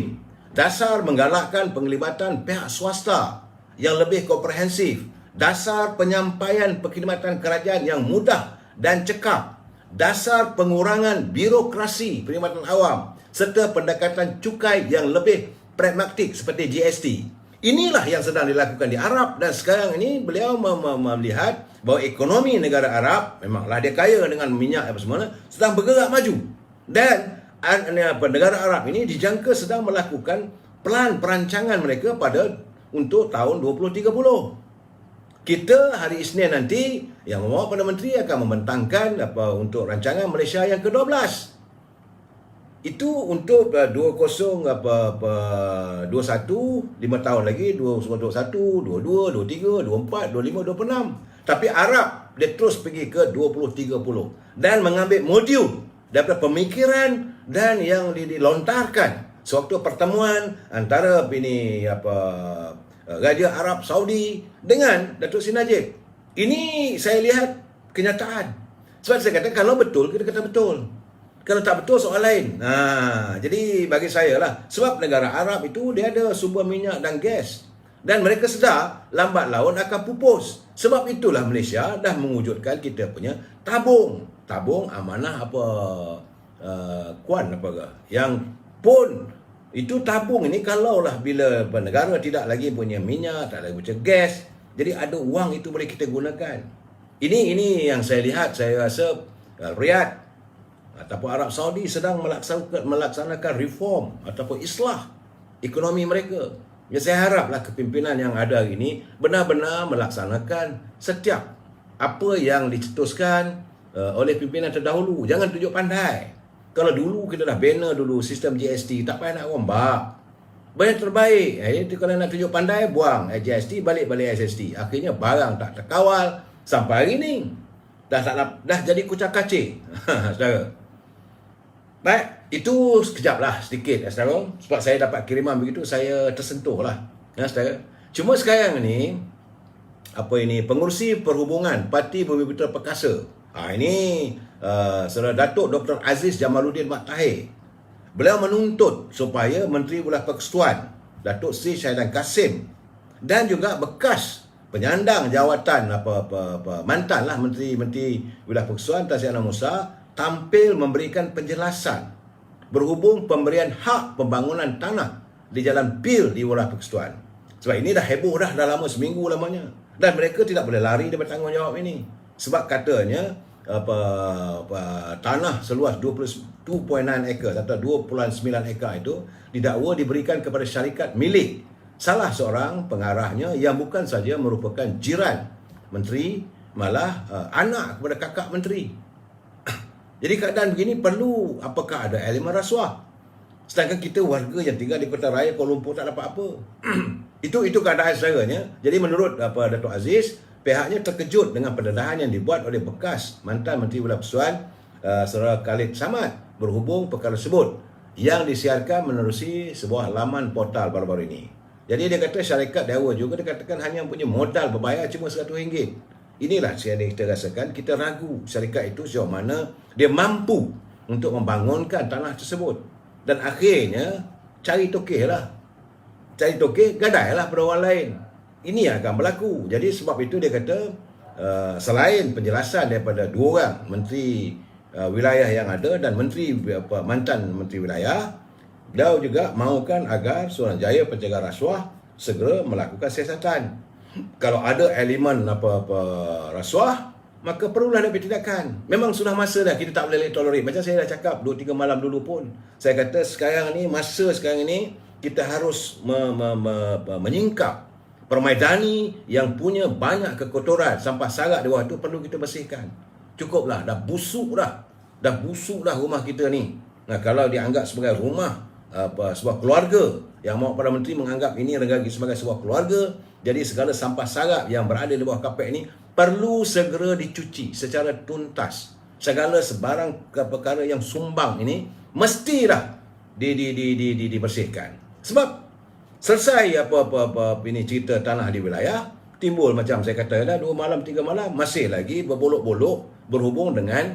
Speaker 1: Dasar menggalakkan penglibatan pihak swasta yang lebih komprehensif. Dasar penyampaian perkhidmatan kerajaan yang mudah dan cekap. Dasar pengurangan birokrasi perkhidmatan awam serta pendekatan cukai yang lebih pragmatik seperti GST. Inilah yang sedang dilakukan di Arab, dan sekarang ini beliau melihat bahawa ekonomi negara Arab, memanglah dia kaya dengan minyak apa semua, sedang bergerak maju. Dan negara Arab ini dijangka sedang melakukan pelan perancangan mereka untuk tahun 2030. Kita hari Isnin nanti, yang membawa Perdana Menteri akan membentangkan untuk rancangan Malaysia yang ke-12. Itu untuk 21, 5 tahun lagi, 21, 22, 23, 24, 25, 26. Tapi Arab dia terus pergi ke 2030 dan mengambil modul daripada pemikiran dan yang dilontarkan sewaktu pertemuan antara Raja Arab Saudi dengan Datuk Seri Najib. Ini saya lihat kenyataan. Sebab saya kata kalau betul, kita kata betul. Kalau tak betul, soal lain. Jadi bagi saya lah, sebab negara Arab itu dia ada sumber minyak dan gas. Dan mereka sedar lambat laun akan pupus. Sebab itulah Malaysia dah mewujudkan kita punya tabung. Tabung amanah yang pun itu tabung ini kalaulah bila negara tidak lagi punya minyak, tak lagi punya gas, jadi ada wang itu boleh kita gunakan. Ini yang saya lihat, saya rasa Riyadh ataupun Arab Saudi sedang melaksanakan reform ataupun islah ekonomi mereka. Ya, saya haraplah kepimpinan yang ada ini benar-benar melaksanakan setiap apa yang dicetuskan oleh pimpinan terdahulu. Jangan tunjuk pandai. Kalau dulu kita dah banner dulu sistem GST, tak payah nak rombak. Bayar terbaik. Itu kalau nak tunjuk pandai, buang GST, balik SST. Akhirnya barang tak terkawal sampai hari ni. Dah jadi kucak-kacir. Saudara. Baik, itu sekejap lah sedikit, saudara. Sebab saya dapat kiriman begitu, saya tersentuh lah. Saudara. Cuma sekarang ni, pengurusi perhubungan Parti Bumi Putera Perkasa. Ini Saudara Datuk Dr. Aziz Jamaluddin Mat Tahir. Beliau menuntut supaya Menteri Wilayah Persekutuan Datuk Seri Syahidan Kasim dan juga bekas penyandang jawatan mantan lah Menteri Wilayah Persekutuan Tan Sri Anwar Musa tampil memberikan penjelasan berhubung pemberian hak pembangunan tanah di Jalan Pil di Wilayah Persekutuan. Sebab ini dah heboh dah lama, seminggu lamanya. Dan mereka tidak boleh lari daripada tanggungjawab ini. Sebab katanya tanah seluas 2.9 ekar atau 2.9 ekar itu didakwa diberikan kepada syarikat milik salah seorang pengarahnya yang bukan saja merupakan jiran menteri, malah anak kepada kakak menteri. Jadi keadaan begini perlu apakah ada elemen rasuah? Sedangkan kita warga yang tinggal di Kota Raya Kuala Lumpur tak dapat apa. Itu keadaan sebenarnya. Jadi menurut Datuk Aziz, pihaknya terkejut dengan pendedahan yang dibuat oleh bekas mantan Menteri Wilayah Persekutuan Saudara Khalid Samad berhubung perkara tersebut yang disiarkan menerusi sebuah laman portal baru-baru ini. Jadi dia kata syarikat dakwa juga dikatakan hanya punya modal berbayar cuma RM100. Inilah yang kita rasakan, kita ragu syarikat itu sejauh mana dia mampu untuk membangunkan tanah tersebut. Dan akhirnya cari tokeh lah. Cari tokeh, gadai lah pada orang lain. Ini yang akan berlaku. Jadi sebab itu dia kata selain penjelasan daripada dua orang menteri wilayah yang ada dan mantan menteri wilayah, beliau juga mahukan agar Suruhanjaya Pencegah Rasuah segera melakukan siasatan. Kalau ada elemen rasuah, maka perlulah ada tindakan. Memang sudah masa dah kita tak boleh tolerate. Macam saya dah cakap 2-3 malam dulu pun, saya kata masa sekarang ini kita harus menyingkap permaidani yang punya banyak kekotoran, sampah sarak di bawah itu perlu kita bersihkan. Cukuplah, dah busuk dah rumah kita ni. Nah, kalau dianggap sebagai rumah sebuah keluarga, yang mahu pada menteri menganggap ini lagi sebagai sebuah keluarga, jadi segala sampah sarap yang berada di bawah kapek ini perlu segera dicuci secara tuntas. Segala sebarang perkara yang sumbang ini mestilah dibersihkan. Sebab selesai ini cerita tanah di wilayah, timbul macam saya kata dah 2 malam 3 malam masih lagi berbolok-bolok berhubung dengan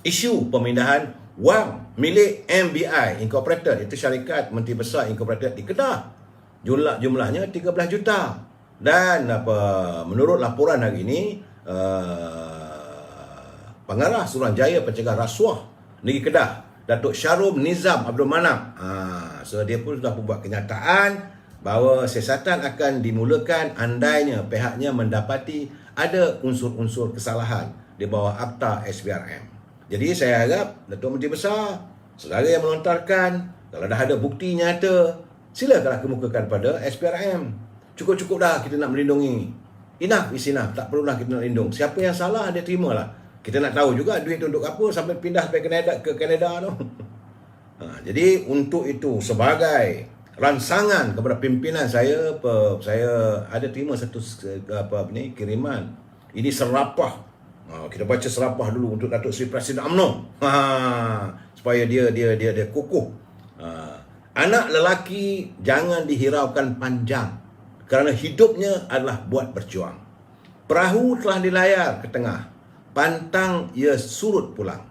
Speaker 1: isu pemindahan wang milik MBI Incorporated, itu syarikat Menteri Besar Incorporated di Kedah. Jumlahnya 13 juta. Dan menurut laporan hari ini, Pengarah Suruhanjaya Pencegah Rasuah Negeri Kedah, Datuk Syarum Nizam Abdul Manap, so dia pun sudah membuat kenyataan bahawa siasatan akan dimulakan andainya pihaknya mendapati ada unsur-unsur kesalahan di bawah Akta SPRM. Jadi saya harap Datuk Menteri Besar, saudara yang melontarkan, kalau dah ada bukti nyata, silakanlah kemukakan pada SPRM. Cukup-cukup dah kita nak melindungi. Enough is enough, tak perlulah kita nak lindung. Siapa yang salah dia terimalah. Kita nak tahu juga duit tu untuk apa sampai pindah sampai ke Kanada tu. Jadi untuk itu sebagai rangsangan kepada pimpinan saya ada terima satu kiriman. Ini serapah. Kita baca serapah dulu untuk Datuk Seri Presiden UMNO. Supaya dia kukuh. Anak lelaki jangan dihiraukan panjang kerana hidupnya adalah buat berjuang. Perahu telah dilayar ke tengah, pantang ia surut pulang.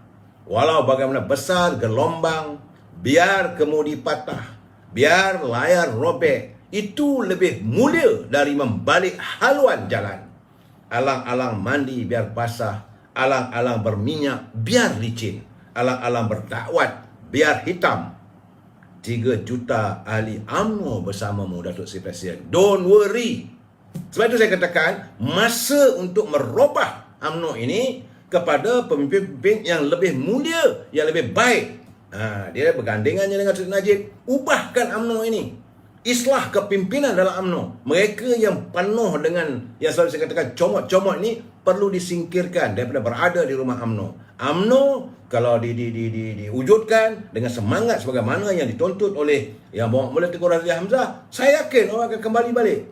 Speaker 1: Walau bagaimana besar gelombang, biar kemudi patah, biar layar robek, itu lebih mulia dari membalik haluan jalan. Alang-alang mandi biar basah, alang-alang berminyak biar licin, alang-alang berdakwat biar hitam. 3 juta ahli UMNO bersamamu, Datuk Seri Presiden. Don't worry. Sebab itu saya katakan, masa untuk merubah UMNO ini kepada pemimpin-pemimpin yang lebih mulia, yang lebih baik. Dia bergandengannya dengan Sri Najib, ubahkan UMNO ini. islah kepimpinan dalam UMNO. Mereka yang penuh dengan yang selalu saya katakan comot-comot ni perlu disingkirkan daripada berada di rumah UMNO. UMNO kalau diwujudkan dengan semangat sebagaimana yang dituntut oleh Yang Berhormat Tengku Razak Hamzah, saya yakin orang akan kembali balik.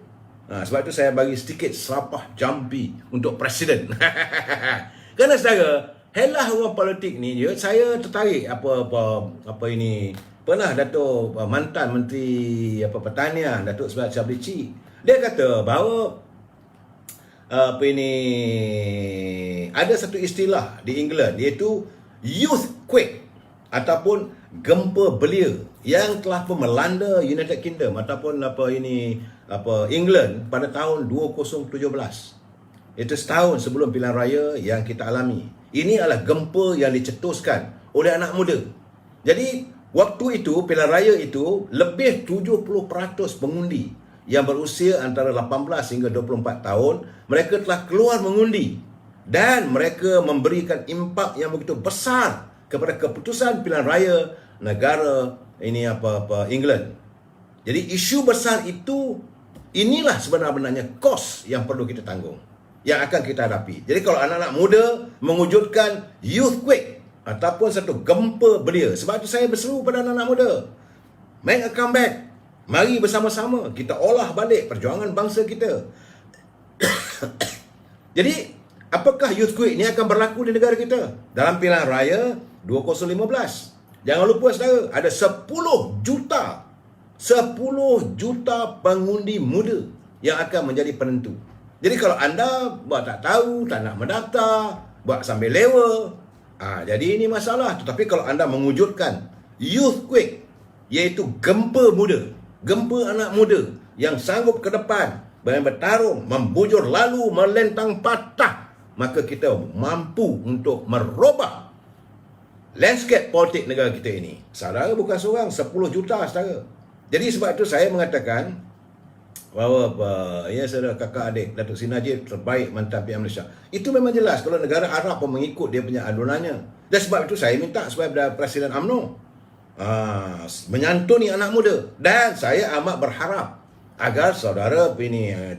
Speaker 1: Sebab itu saya bagi sedikit serapah jambi untuk presiden. Kerana saudara, helah orang politik ni dia, saya tertarik apa ini. Pernah Datuk mantan Menteri Pertanian Datuk Sabri Cik, dia kata bahawa ada satu istilah di England iaitu youthquake ataupun gempa belia yang telah pun melanda United Kingdom ataupun England pada tahun 2017. Itu setahun sebelum pilihan raya yang kita alami. Ini adalah gempa yang dicetuskan oleh anak muda. Jadi waktu itu, pilihan raya itu, lebih 70% pengundi yang berusia antara 18 hingga 24 tahun, mereka telah keluar mengundi. Dan mereka memberikan impak yang begitu besar kepada keputusan pilihan raya negara ini England. Jadi isu besar itu, inilah sebenarnya kos yang perlu kita tanggung, yang akan kita hadapi. Jadi kalau anak-anak muda mewujudkan youthquake ataupun satu gempa belia, sebab itu saya berseru pada anak-anak muda, make a comeback. Mari bersama-sama kita olah balik perjuangan bangsa kita. Jadi apakah youthquake ini akan berlaku di negara kita dalam pilihan raya 2015? Jangan lupa saudara, ada 10 juta pengundi muda yang akan menjadi penentu. Jadi kalau anda buat tak tahu, tak nak mendaftar, buat sambil lewa, jadi ini masalah. Tetapi kalau anda mewujudkan youthquake, iaitu gempa muda, gempa anak muda yang sanggup ke depan, bertarung, membujur lalu, melentang patah, maka kita mampu untuk merubah landscape politik negara kita ini. Saudara bukan seorang, 10 juta saudara. Jadi sebab itu saya mengatakan bahawa saudara kakak adik Datuk Seri Najib terbaik mantan PM Malaysia. Itu memang jelas kalau negara Arab pun mengikut dia punya adunannya. Dan sebab itu saya minta supaya Presiden UMNO menyantuni anak muda. Dan saya amat berharap agar saudara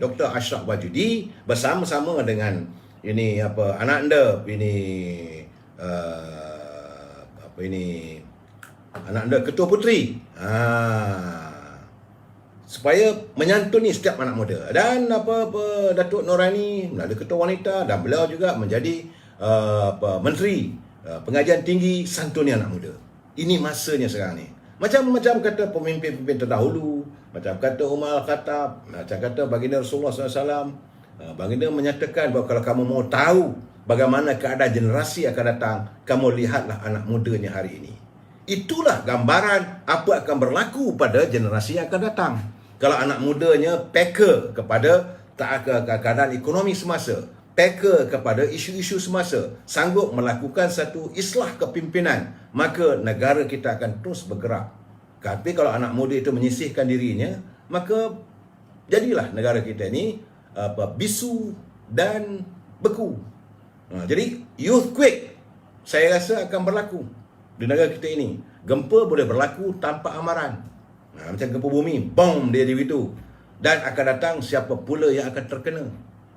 Speaker 1: Dr. Ashraf Wajudi bersama-sama dengan anak anda anak anda Ketua Puteri, supaya menyantuni setiap anak muda. Dan Datuk Norani menjadi Ketua Wanita dan beliau juga menjadi Menteri Pengajian Tinggi, santuni anak muda. Ini masanya sekarang ni. Macam kata pemimpin-pemimpin terdahulu, macam kata Umar Al-Khattab, macam kata baginda Rasulullah SAW. Baginda menyatakan bahawa kalau kamu mau tahu bagaimana keadaan generasi akan datang, kamu lihatlah anak mudanya hari ini. Itulah gambaran apa akan berlaku pada generasi yang akan datang. Kalau anak mudanya peka kepada keadaan ekonomi semasa, peka kepada isu-isu semasa, sanggup melakukan satu islah kepimpinan, maka negara kita akan terus bergerak. Tapi kalau anak muda itu menyisihkan dirinya, maka jadilah negara kita ini bisu dan beku. Jadi youthquake saya rasa akan berlaku di negara kita ini. Gempa boleh berlaku tanpa amaran. Macam gempa bumi, bom dia di situ. Dan akan datang siapa pula yang akan terkena,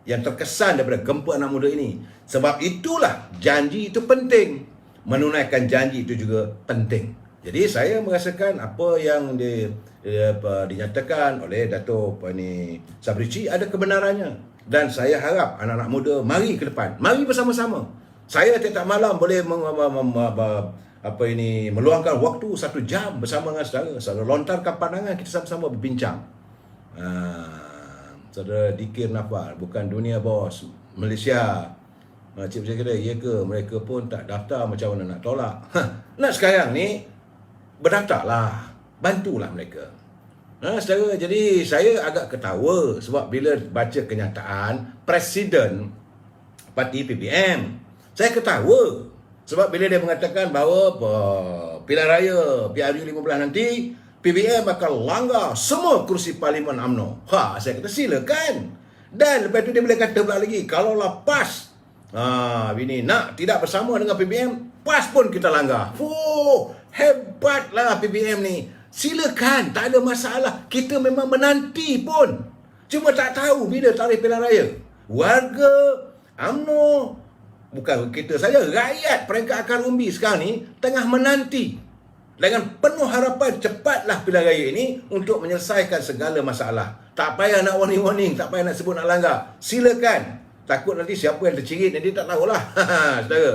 Speaker 1: yang terkesan daripada gempa anak muda ini. Sebab itulah janji itu penting. Menunaikan janji itu juga penting. Jadi saya merasakan apa yang dinyatakan oleh Datuk Sabri Cik ada kebenarannya. Dan saya harap anak-anak muda mari ke depan. Mari bersama-sama. Saya tiap malam boleh meluangkan waktu 1 jam bersama dengan saudara. Saudara lontarkan pandangan, kita sama-sama berbincang. Saudara Dikir Nafal, bukan dunia bos Malaysia. Cik saya kata, ya ke? Mereka pun tak daftar, macam mana nak tolak? Nak sekarang ni berdaftarlah, bantulah mereka. Saudara, jadi saya agak ketawa sebab bila baca kenyataan Presiden Parti PBM, saya ketawa sebab bila dia mengatakan bahawa pilihan raya PRU 15 nanti PBM akan langgar semua kursi Parlimen UMNO. Saya kata silakan. Dan lepas tu dia boleh kata pula lagi, kalaulah PAS nak tidak bersama dengan PBM, PAS pun kita langgar. Hebatlah PBM ni. silakan, tak ada masalah. Kita memang menanti pun. Cuma tak tahu bila tarikh pilihan raya. Warga UMNO, bukan kita saja, rakyat peringkat akar umbi sekarang ni tengah menanti dengan penuh harapan cepatlah pilihan raya ini untuk menyelesaikan segala masalah. Tak payah nak warning-warning, tak payah nak sebut nak langgar. Silakan. Takut nanti siapa yang tercirit, nanti tak tahulah. Saudara.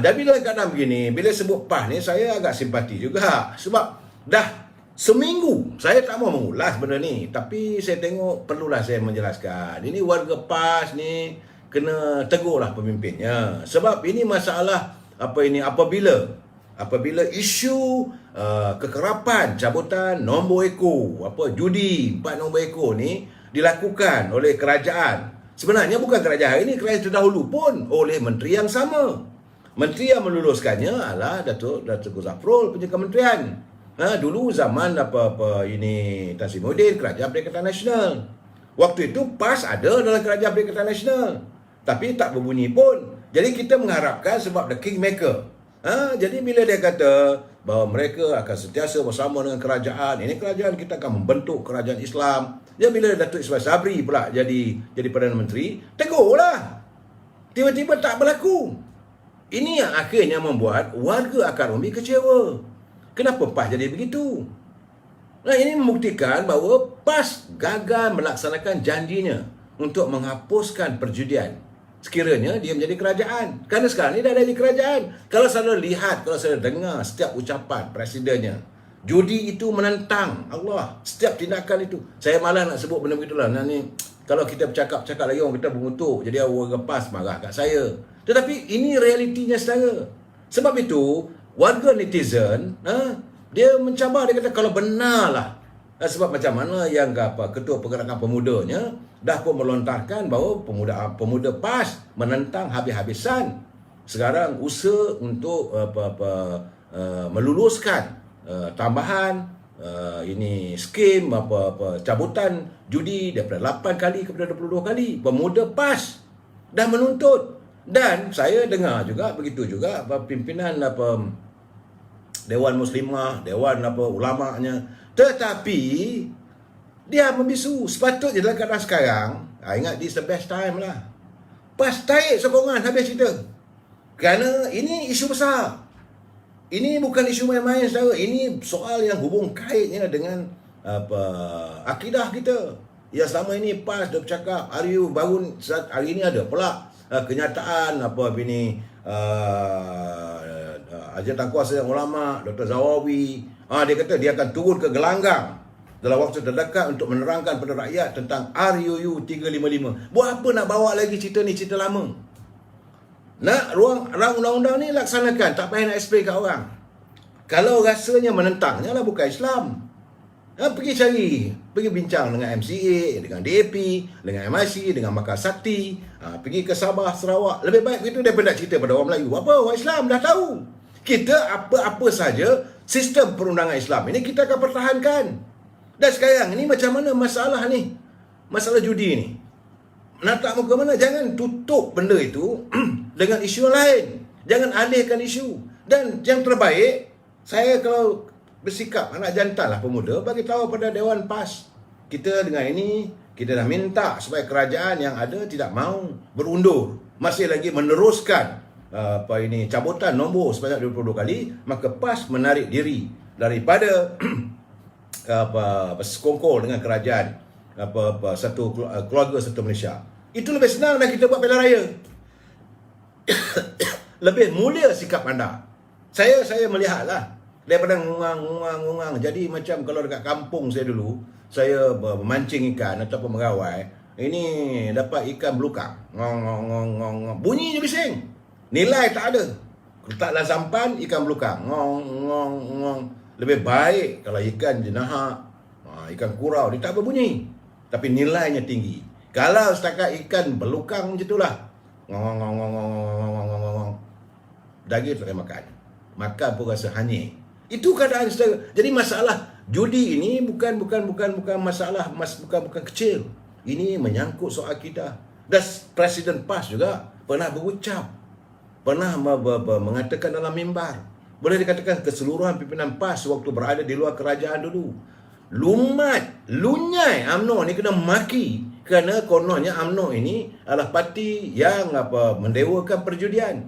Speaker 1: Dan bila keadaan begini, bila sebut PAS ni, saya agak simpati juga. Sebab dah seminggu saya tak mau mengulas benda ni. Tapi saya tengok perlulah saya menjelaskan. Ini warga PAS ni kena tegurlah pemimpinnya. Sebab ini masalah apabila isu kekerapan cabutan nombor ekor, judi 4 nombor ekor ni dilakukan oleh kerajaan. Sebenarnya bukan kerajaan ini, kerajaan terdahulu pun oleh menteri yang sama. Menteri yang meluluskannya adalah Datuk Zafrul punya kementerian. Dulu zaman Tan Sri Muhyiddin, Kerajaan Perikatan Nasional. Waktu itu PAS ada dalam Kerajaan Perikatan Nasional, tapi tak berbunyi pun. Jadi kita mengharapkan sebab the kingmaker. Jadi bila dia kata bahawa mereka akan sentiasa bersama dengan kerajaan, ini kerajaan kita akan membentuk kerajaan Islam. Jadi bila Datuk Ismail Sabri pula jadi Perdana Menteri, tegurlah. Tiba-tiba tak berlaku. Ini yang akhirnya membuat warga akar umbi kecewa. Kenapa PAS jadi begitu? Nah, ini membuktikan bahawa PAS gagal melaksanakan janjinya untuk menghapuskan perjudian sekiranya dia menjadi kerajaan. Kerana sekarang ni dah ada di kerajaan. Kalau saudara lihat, kalau saudara dengar setiap ucapan presidennya, judi itu menentang Allah. Setiap tindakan itu. Saya malah nak sebut benda begitulah. Nah, ni, kalau kita bercakap-cakap lagi, orang kita mengutuk. Jadi warga PAS marah kat saya. Tetapi ini realitinya saudara. Sebab itu, warga netizen, dia mencabar, dia kata kalau benarlah. Sebab macam mana yang ketua pergerakan pemudanya dah pun melontarkan bahawa pemuda PAS menentang habis-habisan sekarang usaha untuk meluluskan tambahan ini skim cabutan judi daripada 8 kali kepada 22 kali. Pemuda PAS dah menuntut. Dan saya dengar juga begitu juga pimpinan Dewan Muslimah, Dewan ulamanya. Tetapi dia membisu. Sepatutnya dalam keadaan sekarang, ingat this the best time lah. PAS tarik sokongan habis cerita. Kerana ini isu besar. Ini bukan isu main-main saudara. Ini soal yang hubung kaitnya dengan akidah kita. Ya selama ini PAS dah bercakap hari ini ada pula kenyataan Jabatan Kuasa Ulama Dr. Zawawi, dia kata dia akan turun ke gelanggang dalam waktu terdekat untuk menerangkan pada rakyat tentang RUU 355. Buat apa nak bawa lagi cerita ni, cerita lama? Nak ruang undang-undang ni laksanakan, tak payah nak explain kat orang. Kalau rasanya menentangnya lah bukan Islam. Pergi bincang dengan MCA, dengan DAP, dengan MIC, dengan Makar Sakti, pergi ke Sabah, Sarawak. Lebih baik begitu daripada nak cerita pada orang Melayu. Apa? Orang Islam dah tahu. Kita apa-apa saja sistem perundangan Islam ini kita akan pertahankan. Dan sekarang ini macam mana masalah ni? Masalah judi ni. Nak tak muka mana? Jangan tutup benda itu dengan isu lain. Jangan alihkan isu. Dan yang terbaik, saya kalau bersikap anak jantan lah pemuda, bagi tahu pada Dewan PAS, kita dengan ini kita dah minta supaya kerajaan yang ada tidak mahu berundur, masih lagi meneruskan cabutan nombor sebanyak 22 kali, maka PAS menarik diri daripada sekongkol dengan kerajaan satu keluarga satu Malaysia. Itu lebih senang dah kita buat pilihan raya. Lebih mulia sikap anda. Saya melihatlah daripada ngungang. Jadi macam kalau dekat kampung saya dulu, saya memancing ikan ataupun merawai, ini dapat ikan belukang. Ngong. Bunyi je bising. Nilai tak ada. Letak dalam sampan, ikan belukang. Ngong. Lebih baik kalau ikan jenahak, ikan kurau, dia tak berbunyi. Tapi nilainya tinggi. Kalau setakat ikan belukang macam itulah. Ngong. Daging tak boleh makan. Makan pun rasa hanyir. Itu keadaan saudara. Jadi masalah judi ini bukan masalah bukan kecil. Ini menyangkut soal kita. Dan Presiden PAS juga pernah berucap, pernah mengatakan dalam mimbar Boleh dikatakan keseluruhan pimpinan PAS waktu berada di luar kerajaan dulu. Lunyai UMNO ni kena maki kerana kononnya UMNO ini adalah parti yang mendewakan perjudian.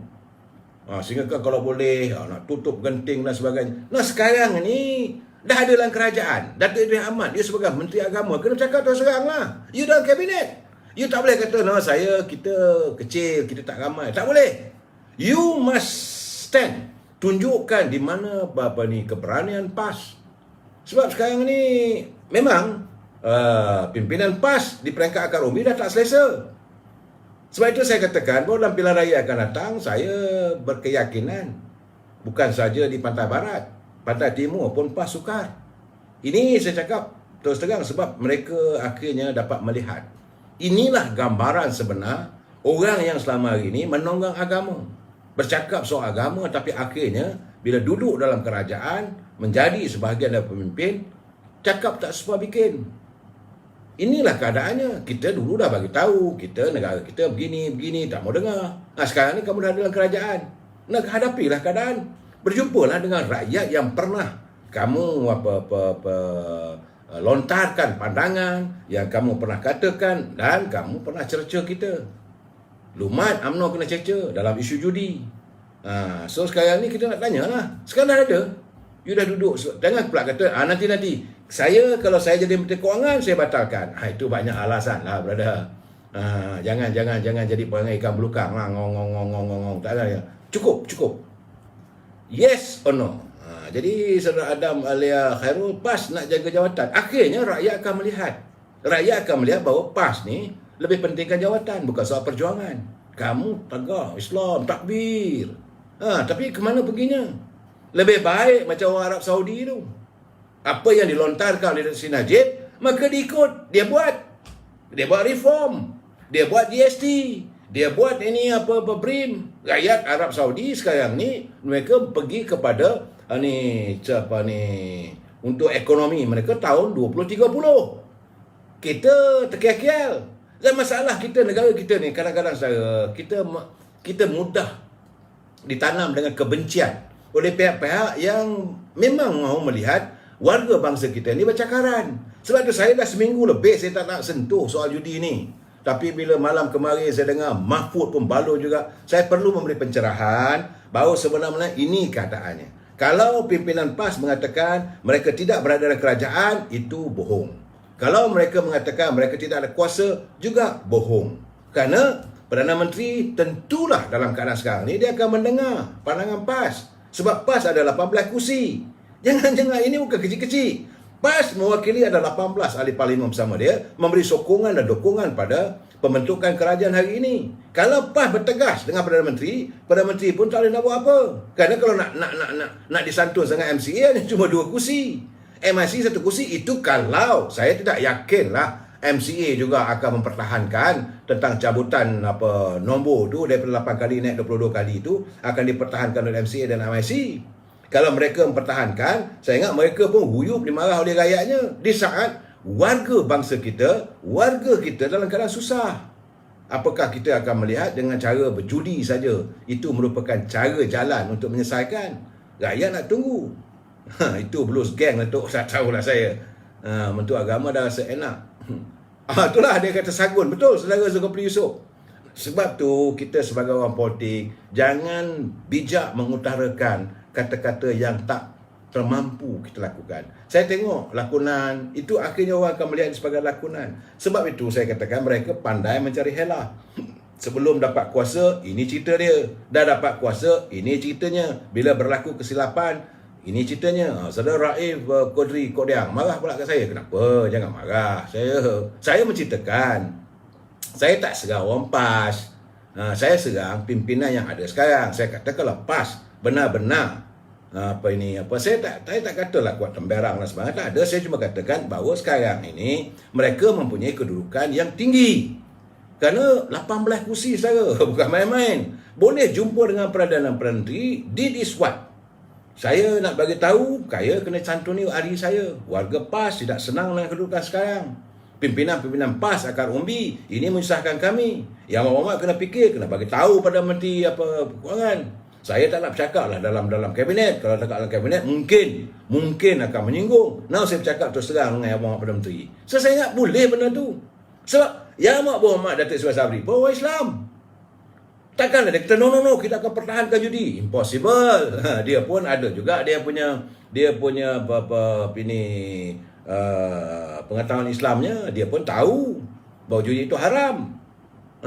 Speaker 1: Sehingga kalau boleh nak tutup genting dan sebagainya. Nah sekarang ni dah ada dalam kerajaan. Datuk Idris Ahmad, dia sebagai Menteri Agama, kena cakap terus terang lah. You dalam kabinet. You tak boleh kata, kita kecil, kita tak ramai. Tak boleh. You must stand. Tunjukkan di mana keberanian PAS. Sebab sekarang ni memang pimpinan PAS di peringkat akar umbi dah tak selesa. Sebab itu saya katakan bahawa dalam pilihan raya akan datang, saya berkeyakinan bukan saja di Pantai Barat, Pantai Timur pun PAS sukar. Ini saya cakap terus terang sebab mereka akhirnya dapat melihat. Inilah gambaran sebenar orang yang selama hari ini menonggang agama. Bercakap soal agama tapi akhirnya bila duduk dalam kerajaan menjadi sebahagian dari pemimpin, cakap tak sepa bikin. Inilah keadaannya. Kita dulu dah bagi tahu, kita negara kita begini, tak mau dengar. Sekarang ni kamu dah dalam kerajaan. Nak hadapilah keadaan. Berjumpalah dengan rakyat yang pernah kamu lontarkan pandangan, yang kamu pernah katakan dan kamu pernah cerca kita. Lumat UMNO kena cerca dalam isu judi. So sekarang ni kita nak tanyalah. Sekarang dah ada. You dah duduk. Jangan pula kata, nanti-nanti. Kalau saya jadi Menteri Kewangan, saya batalkan. Itu banyak alasan lah, brother. Jangan jadi perangai ikan belukang. Ngong. Tak ada. Cukup. Yes or no? Jadi Saudara Adam Alia Khairul, PAS nak jaga jawatan. Akhirnya rakyat akan melihat. Rakyat akan melihat bahawa PAS ni lebih pentingkan jawatan, bukan soal perjuangan. Kamu tegak Islam, takbir. Tapi ke mana perginya? Lebih baik macam orang Arab Saudi tu. Apa yang dilontarkan oleh Sri Najib, maka diikut. Dia buat reform. Dia buat GST. Dia buat ini BRIM. Rakyat Arab Saudi sekarang ni mereka pergi kepada untuk ekonomi mereka tahun 2030. Kita terkial-kial. Dan masalah kita, negara kita ni kadang-kadang kita mudah ditanam dengan kebencian oleh pihak-pihak yang memang mahu melihat warga bangsa kita ni bercakaran. Sebab tu saya dah seminggu lebih saya tak nak sentuh soal judi ni. Tapi bila malam kemarin saya dengar Mahfud pun balur juga, saya perlu memberi pencerahan bahawa sebenarnya ini keadaannya. Kalau pimpinan PAS mengatakan mereka tidak berada dalam kerajaan, itu bohong. Kalau mereka mengatakan mereka tidak ada kuasa, juga bohong. Kerana Perdana Menteri tentulah dalam keadaan sekarang ni dia akan mendengar pandangan PAS. Sebab PAS ada 18 kursi. Jangan ini bukan kecil-kecil. PAS mewakili ada 18 ahli parlimen bersama dia, memberi sokongan dan dukungan pada pembentukan kerajaan hari ini. Kalau PAS bertegas dengan Perdana Menteri pun tak boleh nak buat apa. Kerana kalau nak disantun sangat MCA hanya cuma 2 kursi. MIC 1 kursi, itu kalau saya tidak yakinlah MCA juga akan mempertahankan tentang cabutan nombor tu daripada 8 kali naik 22 kali itu akan dipertahankan oleh MCA dan MIC. Kalau mereka mempertahankan, saya ingat mereka pun huyup dimarah oleh rakyatnya di saat warga bangsa kita, warga kita dalam keadaan susah. Apakah kita akan melihat dengan cara berjudi saja itu merupakan cara jalan untuk menyelesaikan? Rakyat nak tunggu. Itu blues gang Datuk, tak tahulah saya. Menteri Agama dah rasa enak. Itulah dia kata sagun. Betul saudara Zulkifli Yusof. Sebab tu kita sebagai orang politik jangan bijak mengutarakan kata-kata yang tak termampu kita lakukan. Saya tengok lakonan itu akhirnya orang akan melihat sebagai lakonan. Sebab itu saya katakan mereka pandai mencari helah. Sebelum dapat kuasa, ini cerita dia. Dah dapat kuasa, ini ceritanya. Bila berlaku kesilapan, ini ceritanya. Saudara Raif Kodri Kodiang marah pula kat saya. Kenapa? Jangan marah. Saya menceritakan. Saya tak serang orang PAS. Saya serang pimpinan yang ada sekarang. Saya kata kalau PAS benar-benar saya tak katalah kuat temberang dan sebagainya. Tak ada. Saya cuma katakan bahawa sekarang ini mereka mempunyai kedudukan yang tinggi. Kerana 18 kursi saudara, bukan main-main. Boleh jumpa dengan Perdana Menteri, did is what? Saya nak bagi tahu, saya kena santuni hari saya. Warga PAS tidak senang dengan kedudukan sekarang. Pimpinan-pimpinan PAS akar umbi, ini menyusahkan kami. Yang Muhammad kena fikir, kena bagi tahu pada Menteri Kewangan. Saya tak nak bercakap lah dalam kabinet. Kalau dekat dalam kabinet, mungkin akan menyinggung. Now saya bercakap terus terang dengan Abang Perdana Menteri. So, saya ingat boleh benda tu. Sebab Yang Amat Berhormat Datuk Seri Sabri pun orang Islam. Takkanlah dia kata, no, kita akan pertahankan judi. Impossible. Dia pun ada juga dia punya pengetahuan Islamnya. Dia pun tahu bahawa judi itu haram.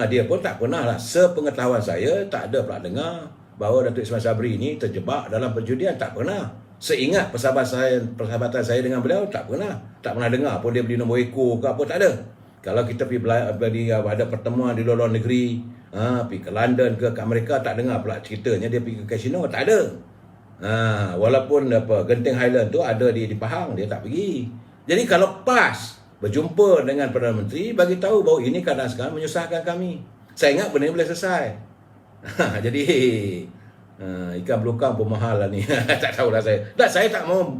Speaker 1: Dia pun tak pernah lah, sepengetahuan saya, tak ada pula dengar bahawa Datuk Ismail Sabri ini terjebak dalam perjudian. Tak pernah. Seingat persahabatan saya dengan beliau, tak pernah dengar pun dia beli nombor ekor ke apa, tak ada. Kalau kita pergi ada pertemuan di luar negeri, pergi ke London ke Amerika, tak dengar pula ceritanya dia pergi ke kasino, tak ada. Walaupun Genting Highland tu ada di Pahang, dia tak pergi. Jadi kalau PAS berjumpa dengan Perdana Menteri, bagi tahu bahawa ini keadaan sekarang menyusahkan kami. Saya ingat benda ini boleh selesai. Jadi ikan belukang pun mahal lah ni. Tak tahulah saya. Saya tak mau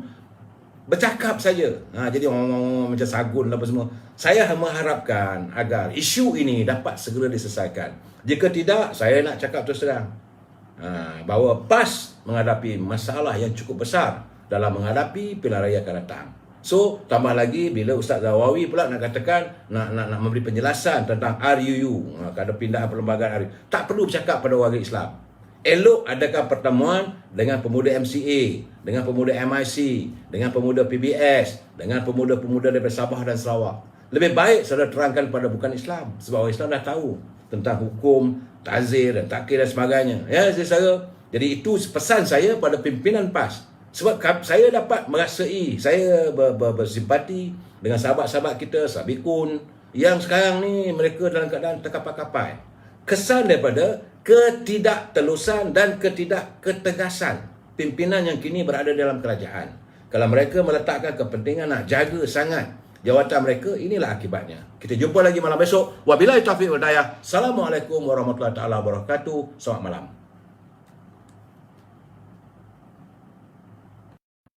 Speaker 1: bercakap saja. Jadi orang macam Sagun apa semua. Saya mengharapkan agar isu ini dapat segera diselesaikan. Jika tidak, saya nak cakap terus terang bahawa PAS menghadapi masalah yang cukup besar dalam menghadapi pilihan raya akan datang. So, tambah lagi bila Ustaz Zawawi pula nak katakan, nak memberi penjelasan tentang RUU, ada pindahan perlembagaan RUU. Tak perlu bercakap pada warga Islam. Elok adakan pertemuan dengan pemuda MCA, dengan pemuda MIC, dengan pemuda PBS, dengan pemuda-pemuda daripada Sabah dan Sarawak. Lebih baik saudara terangkan pada bukan Islam, sebab orang Islam dah tahu tentang hukum, takzir dan takkir dan sebagainya. Ya, saudara. Jadi itu pesan saya pada pimpinan PAS. Sebab saya dapat merasai, saya bersimpati dengan sahabat-sahabat kita, Sabikun, yang sekarang ni mereka dalam keadaan terkapai-kapai. Kesan daripada ketidaktelusan dan ketidakketegasan pimpinan yang kini berada dalam kerajaan. Kalau mereka meletakkan kepentingan nak jaga sangat jawatan mereka, inilah akibatnya. Kita jumpa lagi malam besok. Wabillahi taufiq wal hidayah. Assalamualaikum warahmatullahi wabarakatuh. Selamat malam.